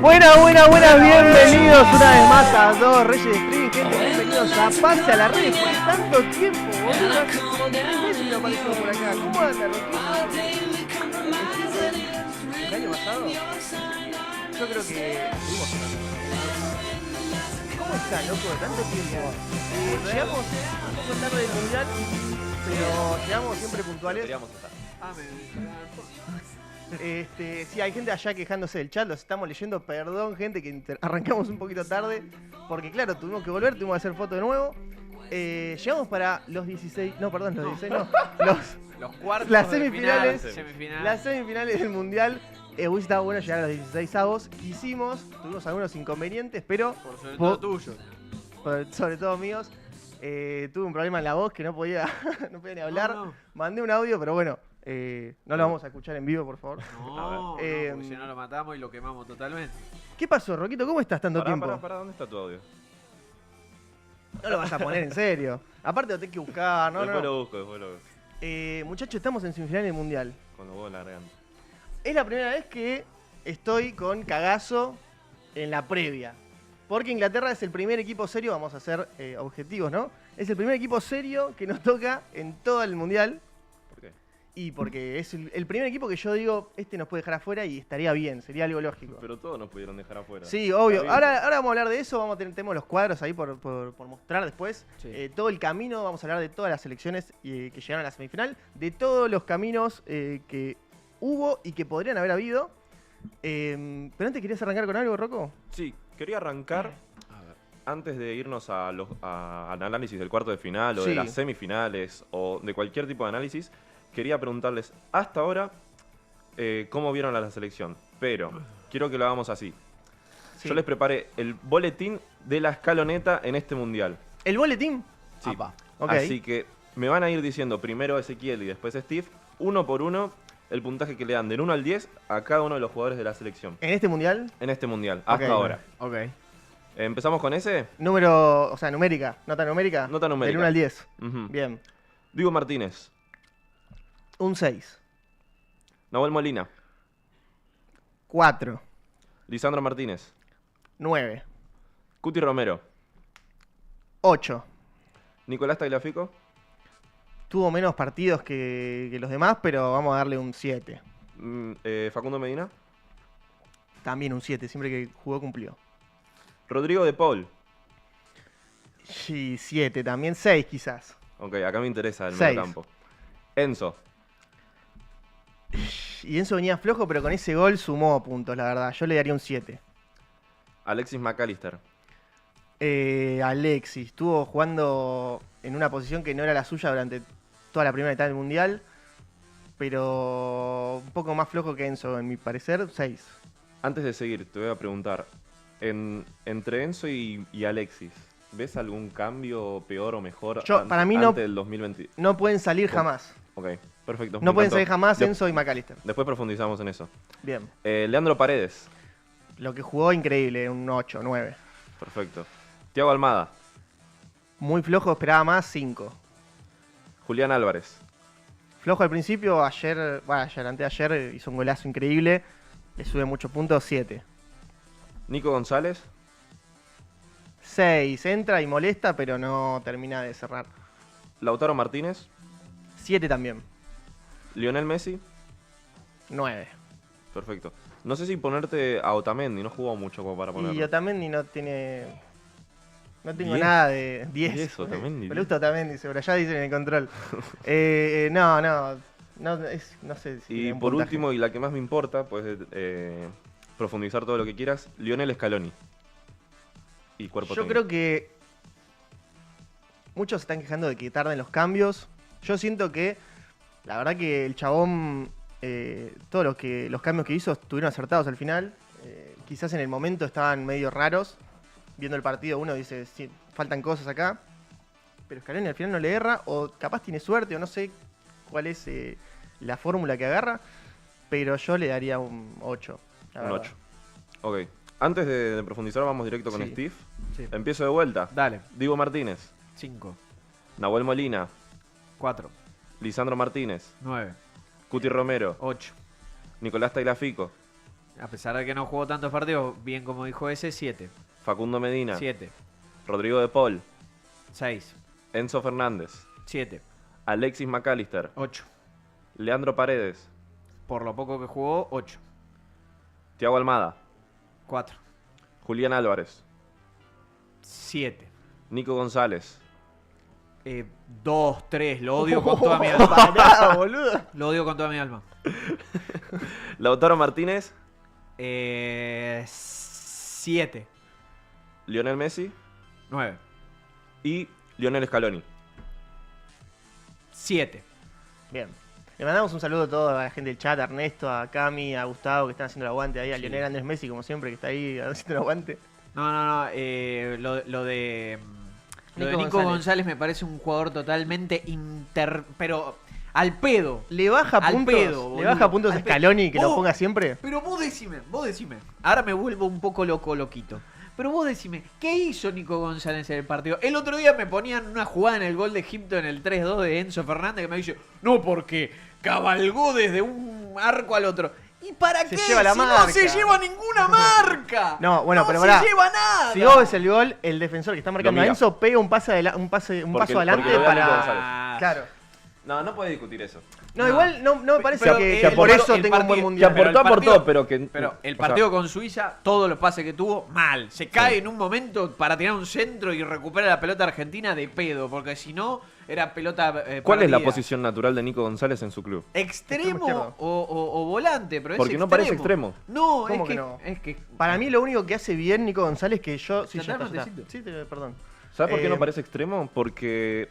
Buenas, bienvenidos una vez más a Dos Reyes de Streaming, gente, bienvenidos a Pase a la Red. Después de tanto tiempo, boludo, hace como 3 meses que aparecimos por acá. ¿Cómo anda, Roquito? ¿El año pasado? Yo creo que estuvimos ¿Cómo está, loco? De tanto tiempo. Llegamos un poco tarde del mundial, pero llegamos siempre puntuales. Deberíamos estar. Sí, hay gente allá quejándose del chat, los estamos leyendo, perdón gente que arrancamos un poquito tarde, porque claro, tuvimos que volver, tuvimos que hacer foto de nuevo. Llegamos para los 16, los cuartos, las semifinales, semifinal. las semifinales del mundial. Hubiese estado bueno llegar a los 16avos, tuvimos algunos inconvenientes, pero Por sobre todo tuyo. sobre todo míos. Tuve un problema en la voz que no podía ni hablar. No. Mandé un audio, pero bueno, no lo vamos a escuchar en vivo, por favor. No, porque si no lo matamos y lo quemamos totalmente. ¿Qué pasó, Roquito? ¿Cómo estás tanto tiempo? Pará, ¿dónde está tu audio? No lo vas a poner en serio. Aparte lo tenés que buscar, Después lo busco. Muchachos, estamos en semifinal del mundial. Con los huevos en la garganta. Es la primera vez que estoy con cagazo en la previa. Porque Inglaterra es el primer equipo serio, vamos a ser objetivos, ¿no? Es el primer equipo serio que nos toca en todo el mundial. ¿Por qué? Y porque es el primer equipo que yo digo, este nos puede dejar afuera y estaría bien, sería algo lógico. Pero todos nos pudieron dejar afuera. Sí, obvio. Ahora vamos a hablar de eso, tenemos los cuadros ahí por mostrar después. Sí. Todo el camino, vamos a hablar de todas las selecciones que llegaron a la semifinal, de todos los caminos que hubo y que podrían haber habido. Pero antes, ¿querías arrancar con algo, Rocco? Sí, quería arrancar antes de irnos al análisis del cuarto de final o de las semifinales o de cualquier tipo de análisis. Quería preguntarles hasta ahora cómo vieron a la selección, pero quiero que lo hagamos así. Sí. Yo les preparé el boletín de la escaloneta en este mundial. ¿El boletín? Sí. Okay. Así que me van a ir diciendo primero Ezequiel y después Steve, uno por uno, el puntaje que le dan del 1 al 10 a cada uno de los jugadores de la selección. ¿En este mundial? En este mundial, hasta ahora. Ok. ¿Empezamos con ese? Número, o sea, numérica. ¿Nota numérica? Nota numérica. Del 1 al 10. Ujú. Bien. Diego Martínez. Un 6. Nahuel Molina. 4. Lisandro Martínez. 9. Cuti Romero. 8. Nicolás Tagliafico. Tuvo menos partidos que los demás, pero vamos a darle un 7. Facundo Medina. También un 7, siempre que jugó cumplió. Rodrigo de Paul. Sí, 7, también 6 quizás. Ok, acá me interesa el 6. medio campo. Enzo. Y Enzo venía flojo, pero con ese gol sumó puntos, la verdad. Yo le daría un 7. Alexis McAllister. Alexis estuvo jugando en una posición que no era la suya durante toda la primera mitad del mundial, pero un poco más flojo que Enzo, en mi parecer, 6. Antes de seguir, te voy a preguntar. Entre Enzo y Alexis, ¿ves algún cambio peor o mejor Para mí antes del 2020? No pueden salir jamás. Ok, perfecto. No pueden salir jamás Enzo y McAllister. Después profundizamos en eso. Bien. Leandro Paredes. Lo que jugó, increíble, un 8, 9. Perfecto. Thiago Almada. Muy flojo, esperaba más, 5. Julián Álvarez. Flojo al principio, anteayer hizo un golazo increíble. Le sube muchos puntos, 7. Nico González. 6, entra y molesta, pero no termina de cerrar. Lautaro Martínez. 7 también. Lionel Messi. 9. Perfecto. No sé si ponerte a Otamendi, no jugó mucho como para ponerlo. Y Otamendi no tiene... No tengo 10. nada de 10. 10 Otamendi. Me gusta Otamendi, seguro. Ya dicen en el control. No sé si... Y un por puntaje. último, y la que más me importa, puedes profundizar todo lo que quieras, Lionel Scaloni. Y cuerpo Yo técnico. creo que muchos se están quejando de que tarden los cambios. Yo siento que, la verdad que el chabón, todos los cambios que hizo estuvieron acertados al final. Quizás en el momento estaban medio raros. Viendo el partido uno dice, sí, faltan cosas acá. Pero Scaloni al final no le erra, o capaz tiene suerte, o no sé cuál es la fórmula que agarra. Pero yo le daría un 8. Un 8. Ok. Antes de profundizar, vamos directo con Sí. Steve. Sí. Empiezo de vuelta. Dale. Diego Martínez. 5, Nahuel Molina. 4, Lisandro Martínez. 9, Cuti Romero. 8, Nicolás Tagliafico. A pesar de que no jugó tantos partidos, bien como dijo ese, 7. Facundo Medina. 7. Rodrigo de Paul. 6. Enzo Fernández. 7. Alexis McAllister. 8. Leandro Paredes. Por lo poco que jugó, 8. Thiago Almada. 4. Julián Álvarez. 7. Nico González. 2, 3. Lo odio con toda mi alma. Pará, boludo. Lo odio con toda mi alma. Lautaro Martínez. 7. Lionel Messi. 9. Y Lionel Scaloni. 7. Bien. Le mandamos un saludo a toda la gente del chat, a Ernesto, a Cami, a Gustavo, que están haciendo el aguante ahí, a Sí. Lionel Andrés Messi, como siempre, que está ahí haciendo el aguante. No. Lo de Nico Nico González me parece un jugador totalmente pero al pedo. Le baja Al puntos, pedo, boludo. le baja puntos a Al pedo. Scaloni, que lo Vos- ponga siempre. Pero vos decime. Ahora me vuelvo un poco loquito. Pero vos decime, ¿qué hizo Nico González en el partido? El otro día me ponían una jugada en el gol de Egipto en el 3-2 de Enzo Fernández que me dice, no, porque cabalgó desde un arco al otro. ¿Y para Se qué? lleva la si marca. no se lleva ninguna marca. No, bueno, pero se pará. lleva nada. Si vos ves el gol, el defensor que está marcando a mira. Enzo pega un paso adelante porque lo ve a Nico para. González. Claro. No puede discutir eso. No, No. igual no me parece Pero, que el por partido- eso el tenga un buen partido- mundial. pero el partido- aportó, pero que. Pero el o partido sea, con Suiza, todos los pases que tuvo, mal. Se cae en un momento para tirar un centro y recupera la pelota argentina de pedo, porque si no, era pelota ¿Cuál es la perdida. posición natural de Nico González en su club? Extremo ¿Extremo izquierdo. o volante? Pero Porque es no parece extremo. No, ¿Cómo es que que, no? es que... Para mí lo único que hace bien Nico González que yo... Sí, ¿Ya ya está, está, ya está. Matecito? Sí, perdón. ¿Sabes por qué no Eh, parece extremo? Porque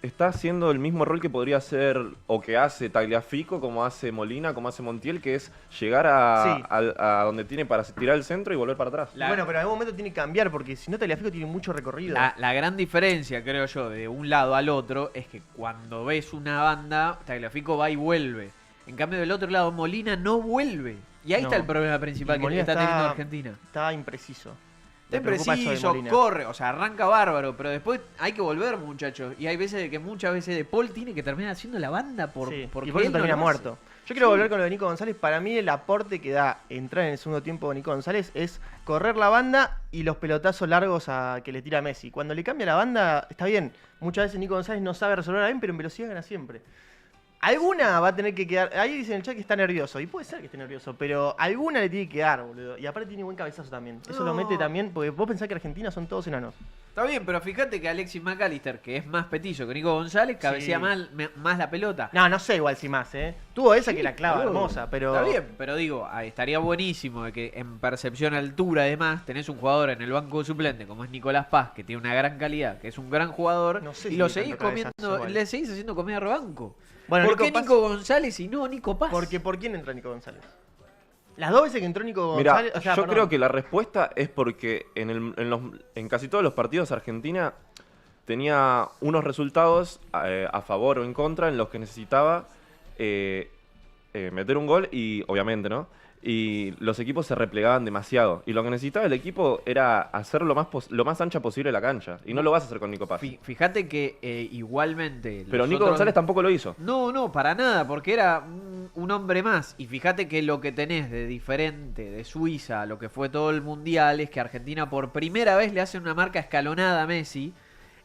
está haciendo el mismo rol que podría hacer o que hace Tagliafico, como hace Molina, como hace Montiel, que es llegar Sí. a donde tiene para tirar el centro y volver para atrás. Bueno, pero en algún momento tiene que cambiar porque si no Tagliafico tiene mucho recorrido. La gran diferencia, creo yo, de un lado al otro es que cuando ves una banda, Tagliafico va y vuelve. En cambio, del otro lado, Molina no vuelve. Y ahí No. está el problema principal Y que Molina está teniendo Argentina. Está impreciso. Está Me preocupa eso de impreciso, Molina. corre, o sea, arranca bárbaro, pero después hay que volver, muchachos. Y hay veces que muchas veces De Paul tiene que terminar haciendo la banda Sí, porque y por eso él no termina lo hace. muerto. Yo quiero volver con lo de Nico González. Para mí el aporte que da entrar en el segundo tiempo de Nico González es correr la banda y los pelotazos largos que le tira Messi. Cuando le cambia la banda, está bien. Muchas veces Nico González no sabe resolver bien, pero en velocidad gana siempre. Alguna va a tener que quedar. Ahí dicen en el chat que está nervioso. Y puede ser que esté nervioso, pero alguna le tiene que dar, boludo. Y aparte tiene buen cabezazo también. Eso No. lo mete también, porque vos pensás que Argentina son todos enanos. Está bien, pero fíjate que Alexis McAllister, que es más petizo que Nico González, cabecea más la pelota. No sé igual si más, ¿eh? Tuvo esa que la clava boludo. hermosa, pero. Está bien, pero digo, estaría buenísimo de que en percepción altura, además, tenés un jugador en el banco suplente como es Nicolás Paz, que tiene una gran calidad, que es un gran jugador, No sé y si lo tiene seguís tanto cabezazo comiendo, igual. le seguís haciendo comida de rebanco. Bueno, ¿Por qué Paz- Nico González y no Nico Paz? Porque ¿por quién entró Nico González? Las dos veces que entró Nico Mira, González. O sea, yo perdón. creo que la respuesta es porque en casi todos los partidos Argentina tenía unos resultados a favor o en contra en los que necesitaba meter un gol y, obviamente, ¿no? Y los equipos se replegaban demasiado. Y lo que necesitaba el equipo era hacer lo más ancha posible la cancha. Y no lo vas a hacer con Nico Paz. Fíjate que igualmente... Pero los Nico otros- González tampoco lo hizo. No, para nada, porque era un hombre más. Y fíjate que lo que tenés de diferente de Suiza a lo que fue todo el Mundial es que Argentina por primera vez le hace una marca escalonada a Messi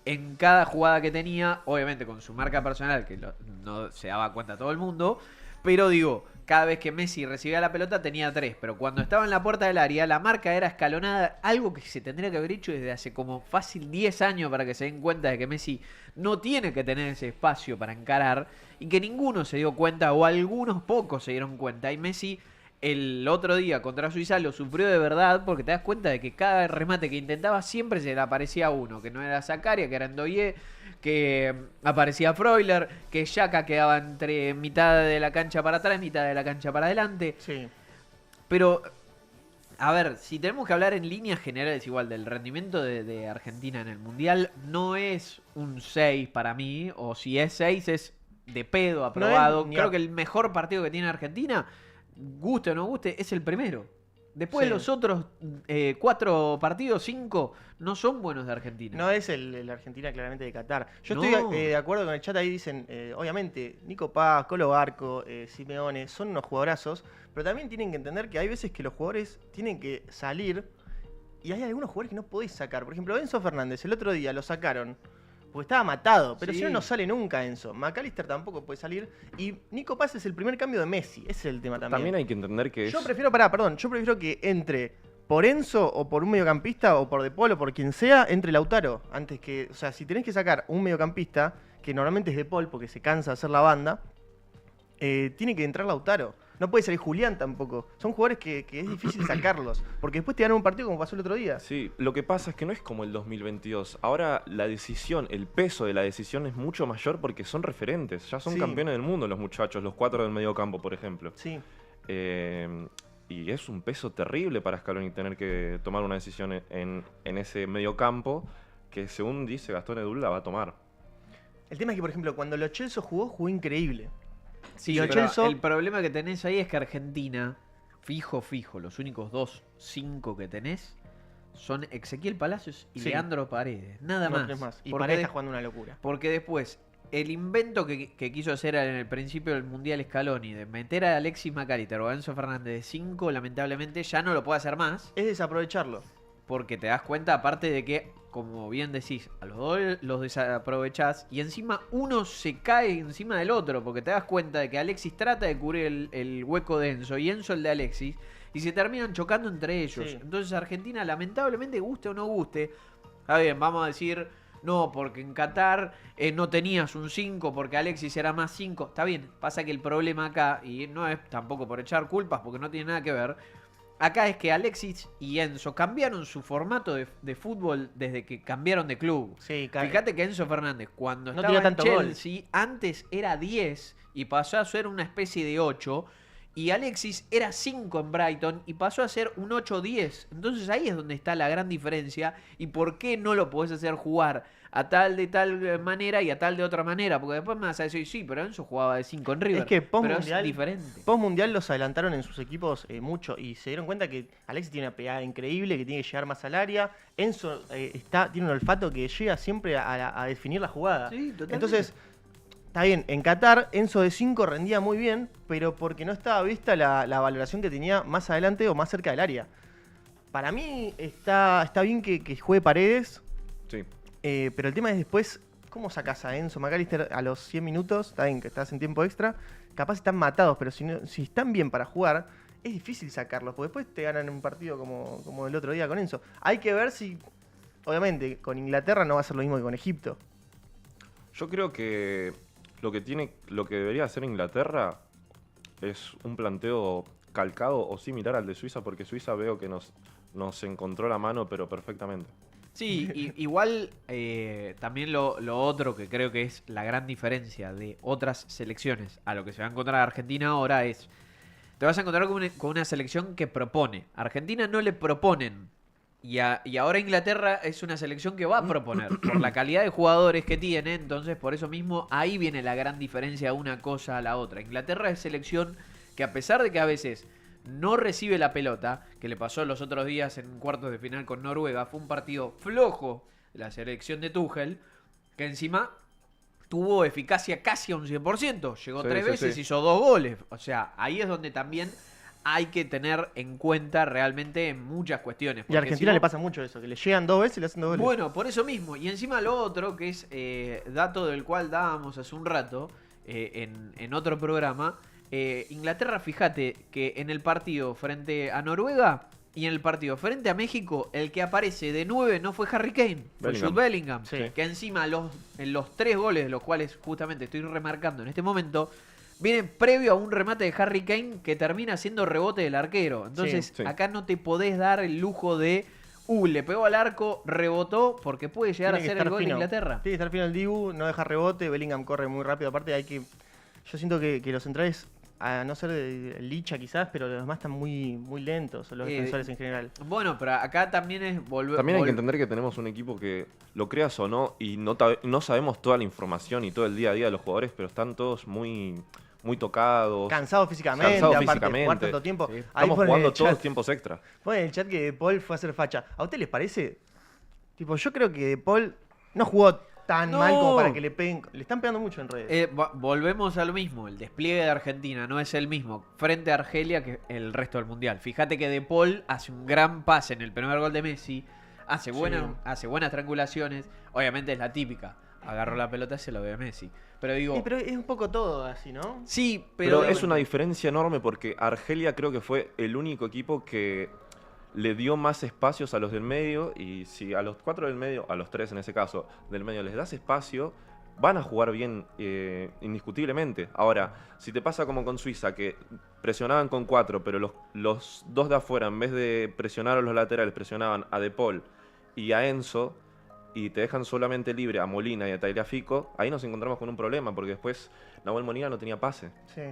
en cada jugada que tenía, obviamente con su marca personal, que no se daba cuenta todo el mundo, pero digo, cada vez que Messi recibía la pelota tenía 3, pero cuando estaba en la puerta del área, la marca era escalonada, algo que se tendría que haber hecho desde hace como fácil 10 años para que se den cuenta de que Messi no tiene que tener ese espacio para encarar y que ninguno se dio cuenta o algunos pocos se dieron cuenta. Y Messi el otro día contra Suiza lo sufrió de verdad porque te das cuenta de que cada remate que intentaba siempre se le aparecía uno, que no era Zakaria, que era Ndoye, que aparecía Freuler, que Xhaka quedaba entre mitad de la cancha para atrás, mitad de la cancha para adelante. Sí. Pero, a ver, si tenemos que hablar en líneas generales igual del rendimiento de Argentina en el Mundial, no es un 6 para mí, o si es 6 es de pedo, aprobado. ni Creo a- que el mejor partido que tiene Argentina, guste o no guste, es el primero. Después Sí. los otros 4 partidos, 5, no son buenos de Argentina. No es el Argentina claramente de Qatar. Yo No. estoy de acuerdo con el chat, ahí dicen, obviamente, Nico Paz, Colo Barco, Simeone, son unos jugadorazos, pero también tienen que entender que hay veces que los jugadores tienen que salir y hay algunos jugadores que no podés sacar. Por ejemplo, Enzo Fernández, el otro día lo sacaron porque estaba matado, pero Sí. si no, no sale nunca Enzo. McAllister tampoco puede salir y Nico Paz es el primer cambio de Messi, ese es el tema también. También hay que entender que Yo prefiero que entre por Enzo o por un mediocampista o por De Paul o por quien sea, entre Lautaro. Antes que, o sea, si tenés que sacar un mediocampista, que normalmente es De Paul porque se cansa de hacer la banda, tiene que entrar Lautaro. No puede salir Julián tampoco. Son jugadores que es difícil sacarlos, porque después te dan un partido como pasó el otro día. Sí, lo que pasa es que no es como el 2022. Ahora la decisión, el peso de la decisión es mucho mayor porque son referentes. Ya son Sí. campeones del mundo los muchachos, los 4 del medio campo, por ejemplo. Sí. Y es un peso terrible para Scaloni tener que tomar una decisión en ese medio campo que, según dice Gastón Edul, la va a tomar. El tema es que, por ejemplo, cuando Lo Celso jugó increíble. Sí, Lo pero Celso- el problema que tenés ahí es que Argentina, fijo, los únicos 5 que tenés son Ezequiel Palacios y Sí. Leandro Paredes. Nada No más. tenés más. Y Porque Paredes de- está jugando una locura. Porque después, el invento que quiso hacer en el principio del Mundial Scaloni de meter a Alexis McAllister o a Enzo Fernández de 5, lamentablemente ya no lo puede hacer más. Es desaprovecharlo. Porque te das cuenta, aparte de que, como bien decís, a los dos los desaprovechás y encima uno se cae encima del otro, porque te das cuenta de que Alexis trata de cubrir el hueco de Enzo y Enzo el de Alexis, y se terminan chocando entre ellos. Sí. Entonces Argentina, lamentablemente, guste o no guste, está bien, vamos a decir, no, porque en Qatar no tenías un 5, porque Alexis era más 5, está bien, pasa que el problema acá, y no es tampoco por echar culpas, porque no tiene nada que ver, acá es que Alexis y Enzo cambiaron su formato de fútbol desde que cambiaron de club. Sí, Fíjate que Enzo Fernández, cuando No estaba tenía en tanto gol. Chelsea, antes era 10 y pasó a ser una especie de 8. Y Alexis era 5 en Brighton y pasó a ser un 8-10. Entonces ahí es donde está la gran diferencia. Y por qué no lo podés hacer jugar a tal de tal manera y a tal de otra manera. Porque después me vas a decir, sí, pero Enzo jugaba de 5 en River. Es que pero es post-mundial- diferente. Post-mundial los adelantaron en sus equipos mucho y se dieron cuenta que Alexis tiene una pegada increíble, que tiene que llegar más al área. Enzo tiene un olfato que llega siempre a definir la jugada. Sí, totalmente. Entonces, está bien, en Qatar Enzo de 5 rendía muy bien, pero porque no estaba vista la valoración que tenía más adelante o más cerca del área. Para mí está bien que juegue Paredes, Sí. pero el tema es después, ¿cómo sacás a Enzo McAllister a los 100 minutos? Está bien que estás en tiempo extra. Capaz están matados, pero si están bien para jugar, es difícil sacarlos, porque después te ganan un partido como el otro día con Enzo. Hay que ver si, obviamente, con Inglaterra no va a ser lo mismo que con Egipto. Yo creo que lo que debería hacer Inglaterra es un planteo calcado o similar al de Suiza, porque Suiza veo que nos encontró la mano, pero perfectamente. Sí, igual también lo otro que creo que es la gran diferencia de otras selecciones a lo que se va a encontrar Argentina ahora es, te vas a encontrar con una selección que propone. Argentina no le proponen y ahora Inglaterra es una selección que va a proponer por la calidad de jugadores que tiene, entonces por eso mismo ahí viene la gran diferencia de una cosa a la otra. Inglaterra es selección que a pesar de que a veces no recibe la pelota, que le pasó los otros días en cuartos de final con Noruega, fue un partido flojo de la selección de Tuchel, que encima tuvo eficacia casi a un 100%, llegó Sí, 3 sí, veces, sí. hizo 2 goles, o sea, ahí es donde también hay que tener en cuenta realmente muchas cuestiones. Y a porque Argentina si le vos- pasa mucho eso, que le llegan 2 veces y le hacen 2 goles. Bueno, por eso mismo, y encima lo otro, que es dato del cual dábamos hace un rato en otro programa, Inglaterra, fíjate que en el partido frente a Noruega y en el partido frente a México, el que aparece de 9 no fue Harry Kane, fue Bellingham. Jude Bellingham. Sí. Que encima en los 3 goles, de los cuales justamente estoy remarcando en este momento, vienen previo a un remate de Harry Kane que termina siendo rebote del arquero. Entonces, Sí. acá no te podés dar el lujo de le pegó al arco, rebotó, porque puede llegar Tiene que a ser estar el gol de fino. Inglaterra. Tiene que estar fino el Dibu, no deja rebote, Bellingham corre muy rápido. Aparte yo siento que los centrales, a no ser de Licha quizás, pero los demás están muy, muy lentos, los defensores en general. Bueno, pero acá también es volver. También hay que entender que tenemos un equipo que, lo creas o no, y no sabemos toda la información y todo el día a día de los jugadores, pero están todos muy muy tocados. Cansado físicamente, Cansado aparte físicamente. jugar tanto tiempo. Sí. Ahí Estamos ponen en jugando el todos chat- tiempos extra. ponen en el chat que De Paul fue a hacer facha. ¿A usted les parece? Tipo, yo creo que De Paul no jugó tan No. mal como para que le peguen. Le están pegando mucho en redes. Volvemos a lo mismo. El despliegue de Argentina no es el mismo frente a Argelia que el resto del mundial. Fíjate que De Paul hace un gran pase en el primer gol de Messi. Hace buenas triangulaciones. Obviamente es la típica. Agarró la pelota y se lo ve a Messi. Pero digo. Sí, pero es un poco todo así, ¿no? Sí, Pero pero. es una diferencia enorme porque Argelia creo que fue el único equipo que le dio más espacios a los del medio, y si a los 4 del medio, a los 3 en ese caso, del medio les das espacio, van a jugar bien indiscutiblemente. Ahora, si te pasa como con Suiza, que presionaban con 4, pero los 2 de afuera, en vez de presionar a los laterales, presionaban a De Paul y a Enzo, y te dejan solamente libre a Molina y a Tagliafico, ahí nos encontramos con un problema, porque después Nahuel Molina no tenía pase. Sí.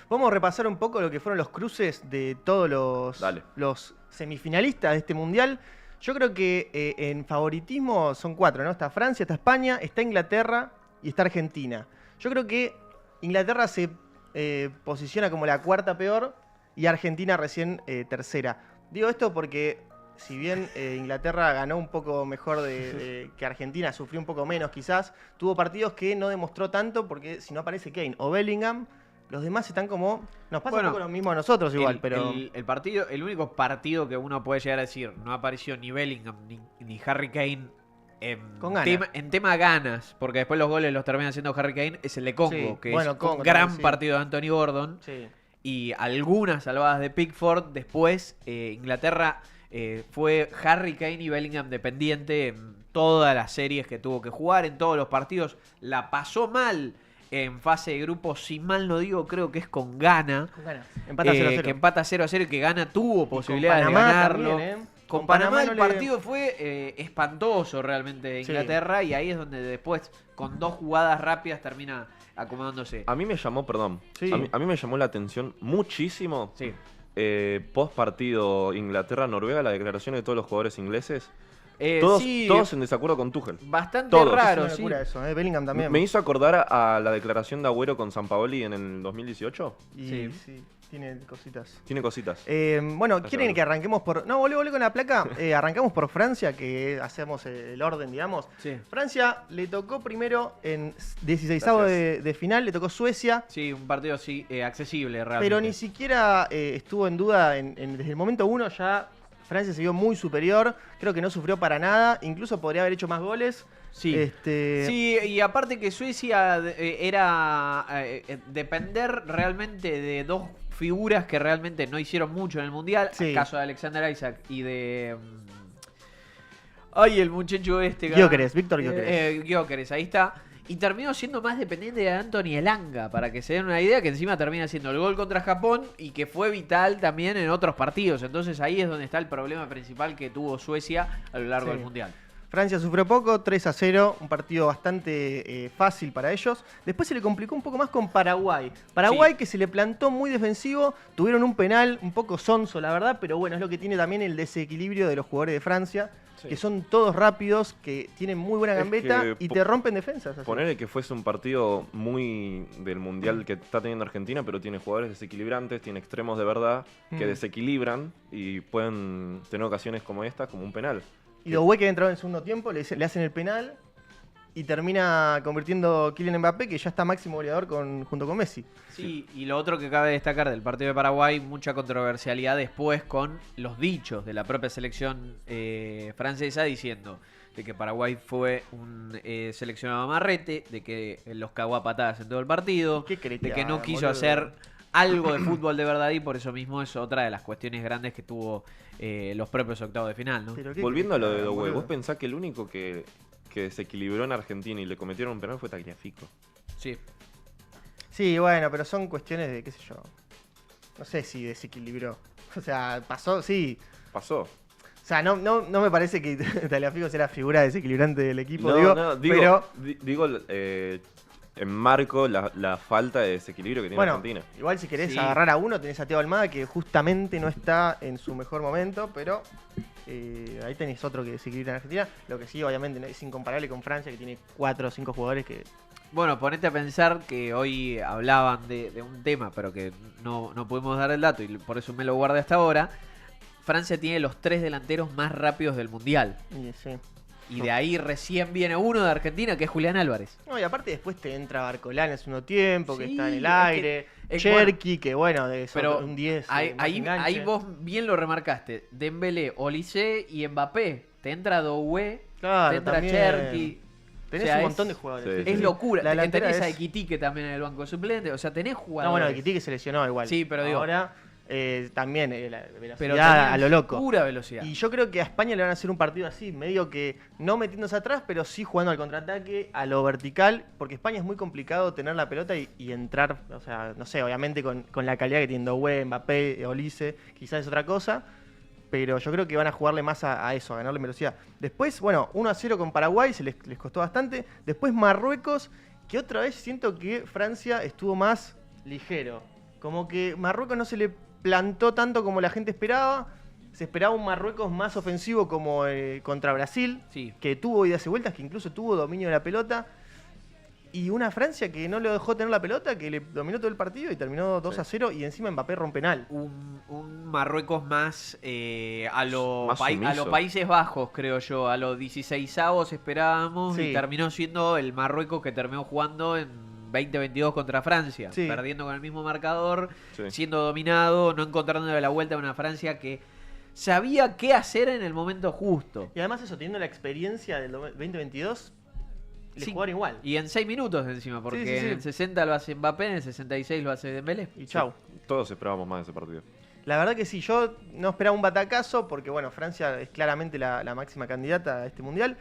Vamos a repasar un poco lo que fueron los cruces de todos Dale. los semifinalistas de este mundial. Yo creo que en favoritismo son 4, ¿no? Está Francia, está España, está Inglaterra y está Argentina. Yo creo que Inglaterra se posiciona como la 4ª peor y Argentina recién tercera. Digo esto porque si bien Inglaterra ganó un poco mejor que Argentina, sufrió un poco menos quizás, tuvo partidos que no demostró tanto porque si no aparece Kane o Bellingham, los demás están como... Nos pasa un poco lo mismo a nosotros igual, pero... El único partido que uno puede llegar a decir no apareció ni Bellingham ni Harry Kane Con ganas. en tema ganas, porque después los goles los termina haciendo Harry Kane, es el de Congo, Sí, que bueno, es Congo un gran también, sí. partido de Anthony Gordon. Sí. Y algunas salvadas de Pickford. Después Inglaterra fue Harry Kane y Bellingham dependiente en todas las series que tuvo que jugar, en todos los partidos. La pasó mal en fase de grupos, si mal no digo, creo que es con Ghana. Con ganas. Empata 0-0. Que empata 0-0 y que Ghana tuvo posibilidades de Panamá ganarlo. también, Con Panamá el no le- partido fue espantoso realmente de Sí. Inglaterra, y ahí es donde después, con 2 jugadas rápidas, termina acomodándose. A mí me llamó, perdón, Sí. a mí me llamó la atención muchísimo, Sí. post partido Inglaterra-Noruega, la declaración de todos los jugadores ingleses. Sí, Todos en desacuerdo con Tuchel. bastante todos. raro, Es una sí. locura eso, Bellingham también. Me hizo acordar a la declaración de Agüero con Sampaoli en el 2018. Y Sí. sí, tiene cositas. Tiene cositas. Bueno, Está ¿quieren seguro. que arranquemos por...? No, volví con la placa. Arrancamos por Francia, que hacemos el orden, digamos. Sí. Francia le tocó primero en 16avo de final, le tocó Suecia, Sí, un partido así accesible realmente. pero ni siquiera estuvo en duda. Desde el momento 1 ya Francia se vio muy superior, creo que no sufrió para nada, incluso podría haber hecho más goles. Sí. Sí, y aparte que Suecia era depender realmente de 2 figuras que realmente no hicieron mucho en el Mundial. Sí. El caso de Alexander Isaac y de... Ay, el muchacho este. Gyökeres, Víctor Gyökeres. Gyökeres, ahí está. Y terminó siendo más dependiente de Anthony Elanga, para que se den una idea, que encima termina siendo el gol contra Japón y que fue vital también en otros partidos. Entonces ahí es donde está el problema principal que tuvo Suecia a lo largo Sí. del Mundial. Francia sufrió poco, 3-0, un partido bastante fácil para ellos. Después se le complicó un poco más con Paraguay. Paraguay Sí. que se le plantó muy defensivo, tuvieron un penal un poco sonso, la verdad, pero bueno, es lo que tiene también el desequilibrio de los jugadores de Francia, Sí. que son todos rápidos, que tienen muy buena Es gambeta que y te rompen defensas. así. Ponerle que fuese un partido muy del mundial que está teniendo Argentina, pero tiene jugadores desequilibrantes, tiene extremos de verdad que Mm. desequilibran y pueden tener ocasiones como esta, como un penal. Y Doué que entró en el segundo tiempo, le hacen el penal y termina convirtiendo Kylian Mbappé, que ya está máximo goleador junto con Messi. Sí, y lo otro que cabe destacar del partido de Paraguay, mucha controversialidad después con los dichos de la propia selección francesa diciendo de que Paraguay fue un seleccionado amarrete, de que los cagó a patadas en todo el partido, ¿Qué querés de que que no haga, quiso boludo? hacer algo de fútbol de verdad, y por eso mismo es otra de las cuestiones grandes que tuvo los propios octavos de final, ¿no? Pero ¿qué Volviendo a querés lo que de haga, Doué, boludo? ¿vos pensás que el único que desequilibró en Argentina y le cometieron un penal fue Tagliafico? Sí. Sí, bueno, pero son cuestiones de, qué sé yo, no sé si desequilibró. O sea, pasó, sí. Pasó. O sea, no me parece que Tagliafico sea la figura desequilibrante del equipo, No, pero... digo enmarco la falta de desequilibrio que tiene Bueno, Argentina. igual si querés Sí. agarrar a uno, tenés a Teo Almada, que justamente no está en su mejor momento, pero ahí tenés otro que desequilibra en Argentina. Lo que sí, obviamente, es incomparable con Francia, que tiene 4 o 5 jugadores que Bueno, ponete a pensar que hoy hablaban de un tema, pero que no pudimos dar el dato y por eso me lo guardé hasta ahora. Francia tiene los 3 delanteros más rápidos del Mundial. Y sí. Y de ahí recién viene uno de Argentina, que es Julián Álvarez. No, y aparte después te entra Barcolán en el segundo tiempo, que Sí, está en el es aire. Cherky, que bueno, de eso, pero un 10. ahí vos bien lo remarcaste. Dembélé, Olise y Mbappé. Te entra Doué, Claro, te entra también. Cherky. Tenés O sea, un montón de jugadores. Sí, Es sí. locura. La delantera Tenés a es- Equitique también en el banco suplente. O sea, tenés jugadores. No, bueno, Ekitike se lesionó igual. Sí, pero digo- Ahora también la velocidad Pero tenés a lo loco. pura velocidad. Y yo creo que a España le van a hacer un partido así, medio que no metiéndose atrás, pero sí jugando al contraataque, a lo vertical, porque España es muy complicado tener la pelota y entrar, o sea, no sé, obviamente con la calidad que tiene Doué, Mbappé, Olise, quizás es otra cosa, pero yo creo que van a jugarle más a eso, a ganarle en velocidad. Después, bueno, 1-0 con Paraguay, les costó bastante. Después Marruecos, que otra vez siento que Francia estuvo más ligero. Como que Marruecos no se le plantó tanto como la gente esperaba. Se esperaba un Marruecos más ofensivo como contra Brasil, Sí. que tuvo idas y vueltas, que incluso tuvo dominio de la pelota. Y una Francia que no le dejó tener la pelota, que le dominó todo el partido y terminó 2-0 y encima Mbappé rompe penal. Un Marruecos más a los Más sumiso. Países Bajos, creo yo. A los 16avos esperábamos Sí. y terminó siendo el Marruecos que terminó jugando en 2022 contra Francia. Sí. Perdiendo con el mismo marcador, Sí. siendo dominado, no encontrándole la vuelta a una Francia que sabía qué hacer en el momento justo. Y además eso, teniendo la experiencia del 2022, le Sí. jugaron igual. Y en 6 minutos encima, porque Sí, sí, sí. en el 60 lo hace Mbappé, en el 66 lo hace Dembélé. Y chau. Todos esperábamos más de ese partido. La verdad que sí, yo no esperaba un batacazo, porque bueno, Francia es claramente la máxima candidata a este mundial,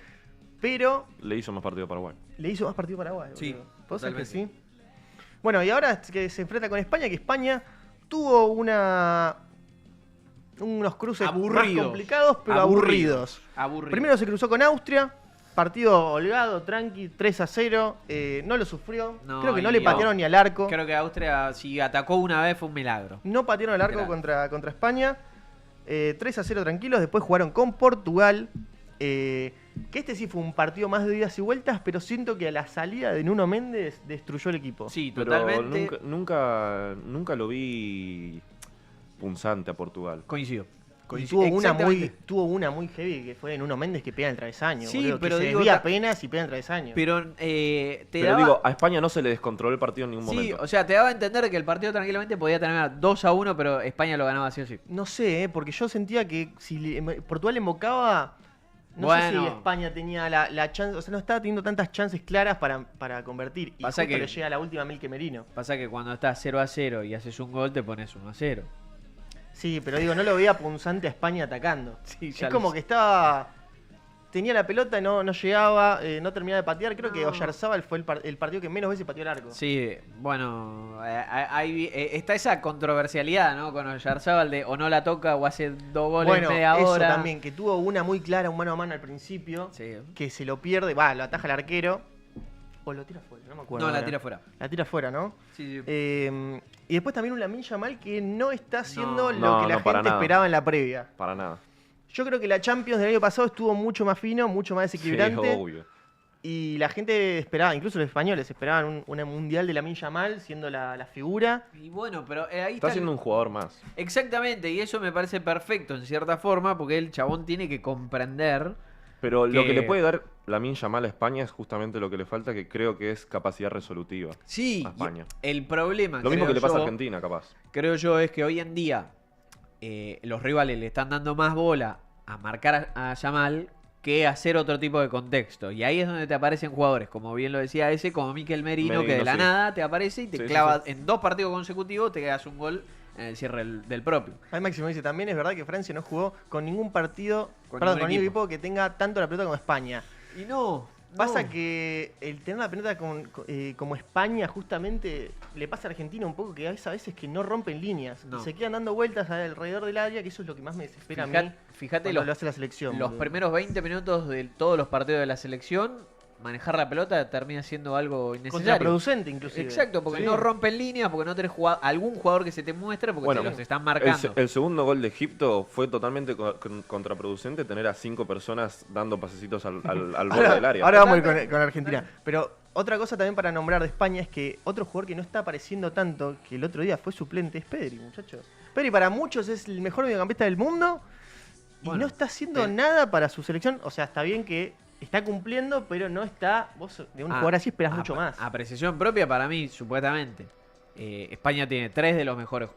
pero Le hizo más partido a Paraguay. le hizo más partido a Paraguay. Sí, boludo. ¿Vos sabés que totalmente. sí? Bueno, y ahora es que se enfrenta con España, que España tuvo unos cruces más Aburridos. complicados, pero aburridos. Aburrido. Primero se cruzó con Austria, partido holgado, tranqui, 3-0, no lo sufrió. No, Creo que no y le no. patearon ni al arco. Creo que Austria, si atacó una vez, fue un milagro. No patearon el arco Literal. contra España. 3-0 tranquilos. Después jugaron con Portugal. Que este sí fue un partido más de idas y vueltas, pero siento que a la salida de Nuno Méndez destruyó el equipo. Sí, Pero totalmente. nunca lo vi punzante a Portugal. Coincido. Y tuvo Exactamente. una muy heavy que fue Nuno Méndez que pega en el travesaño. Sí, boludo, pero que se digo, desvía ta- apenas y pega en el travesaño. Pero te Pero daba... digo, a España no se le descontroló el partido en ningún Sí, momento. o sea, te daba a entender que el partido tranquilamente podía terminar 2-1, pero España lo ganaba sí o sí. No sé, porque yo sentía que si Portugal embocaba, no Bueno. sé si España tenía la chance, o sea, no estaba teniendo tantas chances claras para convertir. Y Pasa justo que- le llega la última Milke Merino. Pasa que cuando estás 0-0 y haces un gol, te pones 1-0. Sí, pero digo, no lo veía punzante a España atacando. Sí, Es ya lo como sé. que estaba. Tenía la pelota y no llegaba, no terminaba de patear. Creo que No. Oyarzábal fue el partido que menos veces pateó el arco. Sí, bueno, está esa controversialidad, ¿no? Con Oyarzábal de o no la toca o hace 2 goles Bueno, en media eso hora. también, que tuvo una muy clara, un mano a mano al principio, Sí. que se lo pierde, lo ataja el arquero. O lo tira fuera, no me acuerdo. No, la ahora. tira fuera. La tira fuera, ¿no? Sí, sí. Y después también un Lamine Yamal que no está haciendo No. lo que la No, para gente nada. esperaba en la previa. Para nada. Yo creo que la Champions del año pasado estuvo mucho más fino, mucho más Sí, desequilibrante. obvio. Y la gente esperaba, incluso los españoles esperaban una mundial de Lamine Yamal siendo la figura. Y bueno, pero ahí Está siendo un jugador más. Exactamente, y eso me parece perfecto en cierta forma, porque el chabón tiene que comprender. Pero lo Que- que le puede dar Lamine Yamal a España es justamente lo que le falta, que creo que es capacidad resolutiva. Sí, A España. el problema, Lo mismo que creo le pasa a yo, Argentina, capaz. creo yo, es que hoy en día los rivales le están dando más bola a marcar a Yamal que a hacer otro tipo de contexto. Y ahí es donde te aparecen jugadores, como bien lo decía ese, como Mikel Merino, que de la sí. nada te aparece y te Sí, sí, clava sí. en 2 partidos consecutivos, te quedas un gol en el cierre del propio. Ahí Máximo dice, también es verdad que Francia no jugó con ningún partido, Con perdón, ningún con ningún equipo. equipo que tenga tanto la pelota como España. Y no. Pasa que el tener la pelota como España justamente le pasa a Argentina un poco que a veces que no rompen líneas. No. Y se quedan dando vueltas alrededor del área, que eso es lo que más me desespera a mí Fíjate cuando lo hace la selección. los boludo. primeros 20 minutos de todos los partidos de la selección manejar la pelota termina siendo algo innecesario. Contraproducente, inclusive. Exacto, porque no rompen líneas, porque no tenés algún jugador que se te muestre, porque te los están marcando. El segundo gol de Egipto fue totalmente contraproducente tener a 5 personas dando pasecitos al borde del área. Ahora vamos a ir con Argentina. Pero otra cosa también para nombrar de España es que otro jugador que no está apareciendo tanto, que el otro día fue suplente, es Pedri, muchachos. Pedri para muchos es el mejor mediocampista del mundo y no está haciendo nada para su selección. O sea, está bien que está cumpliendo, pero no está... Vos de un jugador así esperás mucho más. Apreciación propia para mí, supuestamente. España tiene 3 de los mejores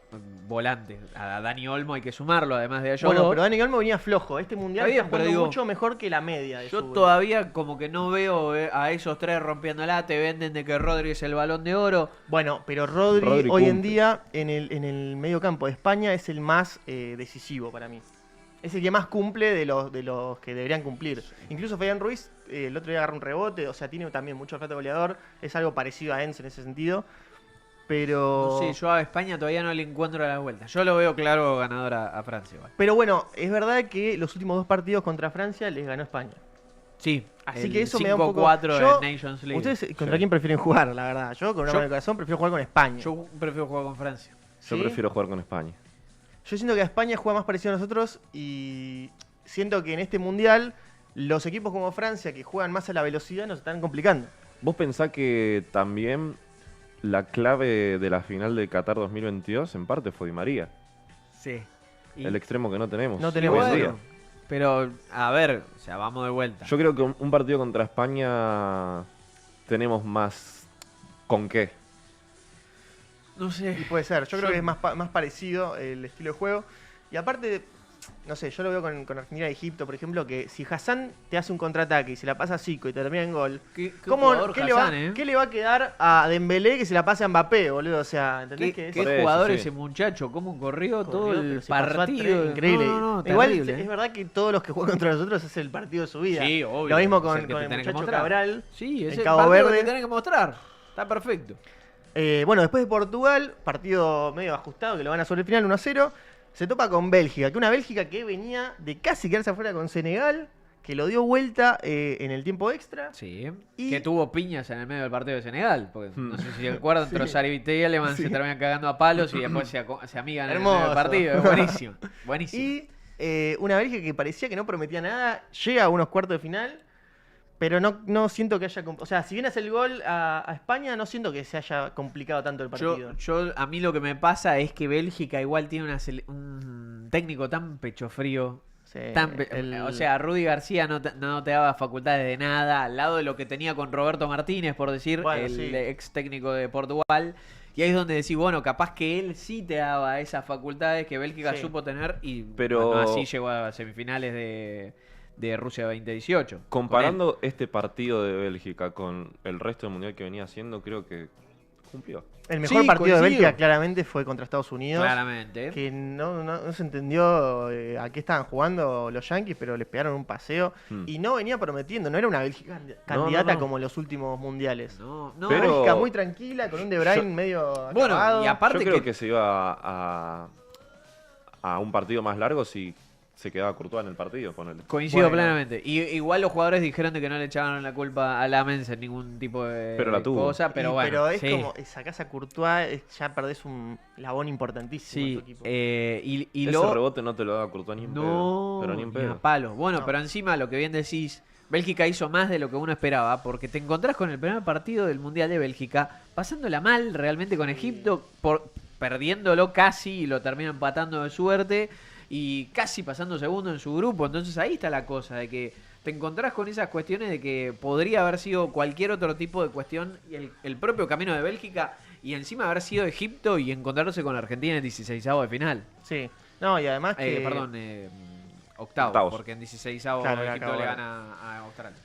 volantes. A Dani Olmo hay que sumarlo, además de ellos. Bueno, pero Dani Olmo venía flojo. Este mundial está jugando mucho mejor que la media. Yo todavía como que no veo a esos 3 rompiéndola. Te venden de que Rodri es el Balón de Oro. Bueno, pero Rodri hoy en día en el medio campo de España es el más decisivo para mí. Es el que más cumple de los que deberían cumplir. Incluso Fabián Ruiz el otro día agarró un rebote. O sea, tiene también mucho olfato goleador. Es algo parecido a Enzo en ese sentido. Pero... No sé, yo a España todavía no le encuentro la vuelta. Yo lo veo claro ganador a Francia. Igual. Pero bueno, es verdad que los últimos 2 partidos contra Francia les ganó España. Sí. Así que eso me da un poco... 5-4 en Nations League. ¿Ustedes contra quién prefieren jugar, la verdad? Yo con una mano en el corazón prefiero jugar con España. Yo prefiero jugar con Francia. Yo prefiero jugar con España. Yo siento que a España juega más parecido a nosotros y siento que en este mundial los equipos como Francia, que juegan más a la velocidad, nos están complicando. ¿Vos pensás que también la clave de la final de Qatar 2022 en parte fue Di María? Sí. El extremo que no tenemos. No tenemos hoy en día. Pero, a ver, o sea, vamos de vuelta. Yo creo que un partido contra España tenemos más con qué. No sé. Y puede ser. Yo creo que es más parecido el estilo de juego. Y aparte, no sé, yo lo veo con Argentina y Egipto, por ejemplo, que si Hassan te hace un contraataque y se la pasa a Zico y te termina en gol, ¿qué le va a quedar a Dembélé que se la pase a Mbappé, boludo? O sea, ¿entendés qué que jugador ese muchacho? ¿Cómo corrió todo el partido? Increíble. No, igual terrible. es verdad que todos los que juegan contra nosotros es el partido de su vida. Sí, obvio. Lo mismo con el el muchacho Cabral. Sí, es en el Cabo partido Verde. que tenés que mostrar. Está perfecto. Bueno, después de Portugal, partido medio ajustado, que lo van a sobre el final 1-0. Se topa con Bélgica, que una Bélgica que venía de casi quedarse afuera con Senegal, que lo dio vuelta en el tiempo extra. Sí, y que tuvo piñas en el medio del partido de Senegal. Porque no sé si recuerdan, Trossard y Tielemans se terminan cagando a palos y después se amigan en el medio del partido. Buenísimo, buenísimo. Y una Bélgica que parecía que no prometía nada, llega a unos cuartos de final. Pero no siento que haya... O sea, si bien hace el gol a España, no siento que se haya complicado tanto el partido. A mí lo que me pasa es que Bélgica igual tiene un técnico tan pecho frío. Sí, o sea, Rudy García no te daba facultades de nada, al lado de lo que tenía con Roberto Martínez, por decir, el ex técnico de Portugal. Y ahí es donde decís, bueno, capaz que él sí te daba esas facultades que Bélgica supo tener. Pero así llegó a semifinales de Rusia 2018. Comparando este partido de Bélgica con el resto del mundial que venía haciendo, creo que cumplió. El mejor partido de Bélgica claramente fue contra Estados Unidos. Claramente. Que no se entendió a qué estaban jugando los Yankees, pero les pegaron un paseo. Y no venía prometiendo, no era una Bélgica candidata como en los últimos mundiales. Pero Bélgica muy tranquila, con un De Bruyne medio acabado. Bueno, y aparte yo creo que se iba a un partido más largo si se quedaba Courtois en el partido. Coincido plenamente. Y igual los jugadores dijeron de que no le echaban la culpa a Lamens en ningún tipo de cosa. Pero pero es como, sacás a Courtois, ya perdés un labón importantísimo en tu equipo. Ese rebote no te lo da Courtois ni en pedo. Pero ni en pedo. Ni a palos. Bueno, pero encima lo que bien decís, Bélgica hizo más de lo que uno esperaba, porque te encontrás con el primer partido del Mundial de Bélgica, pasándola mal realmente con Egipto, perdiéndolo casi y lo termina empatando de suerte. Y casi pasando segundo en su grupo. Entonces ahí está la cosa, de que te encontrás con esas cuestiones de que podría haber sido cualquier otro tipo de cuestión y el propio camino de Bélgica y encima haber sido Egipto y encontrarse con Argentina en 16avos de final. Sí, no, y además que... octavos, porque en 16avos Egipto le gana a Australia.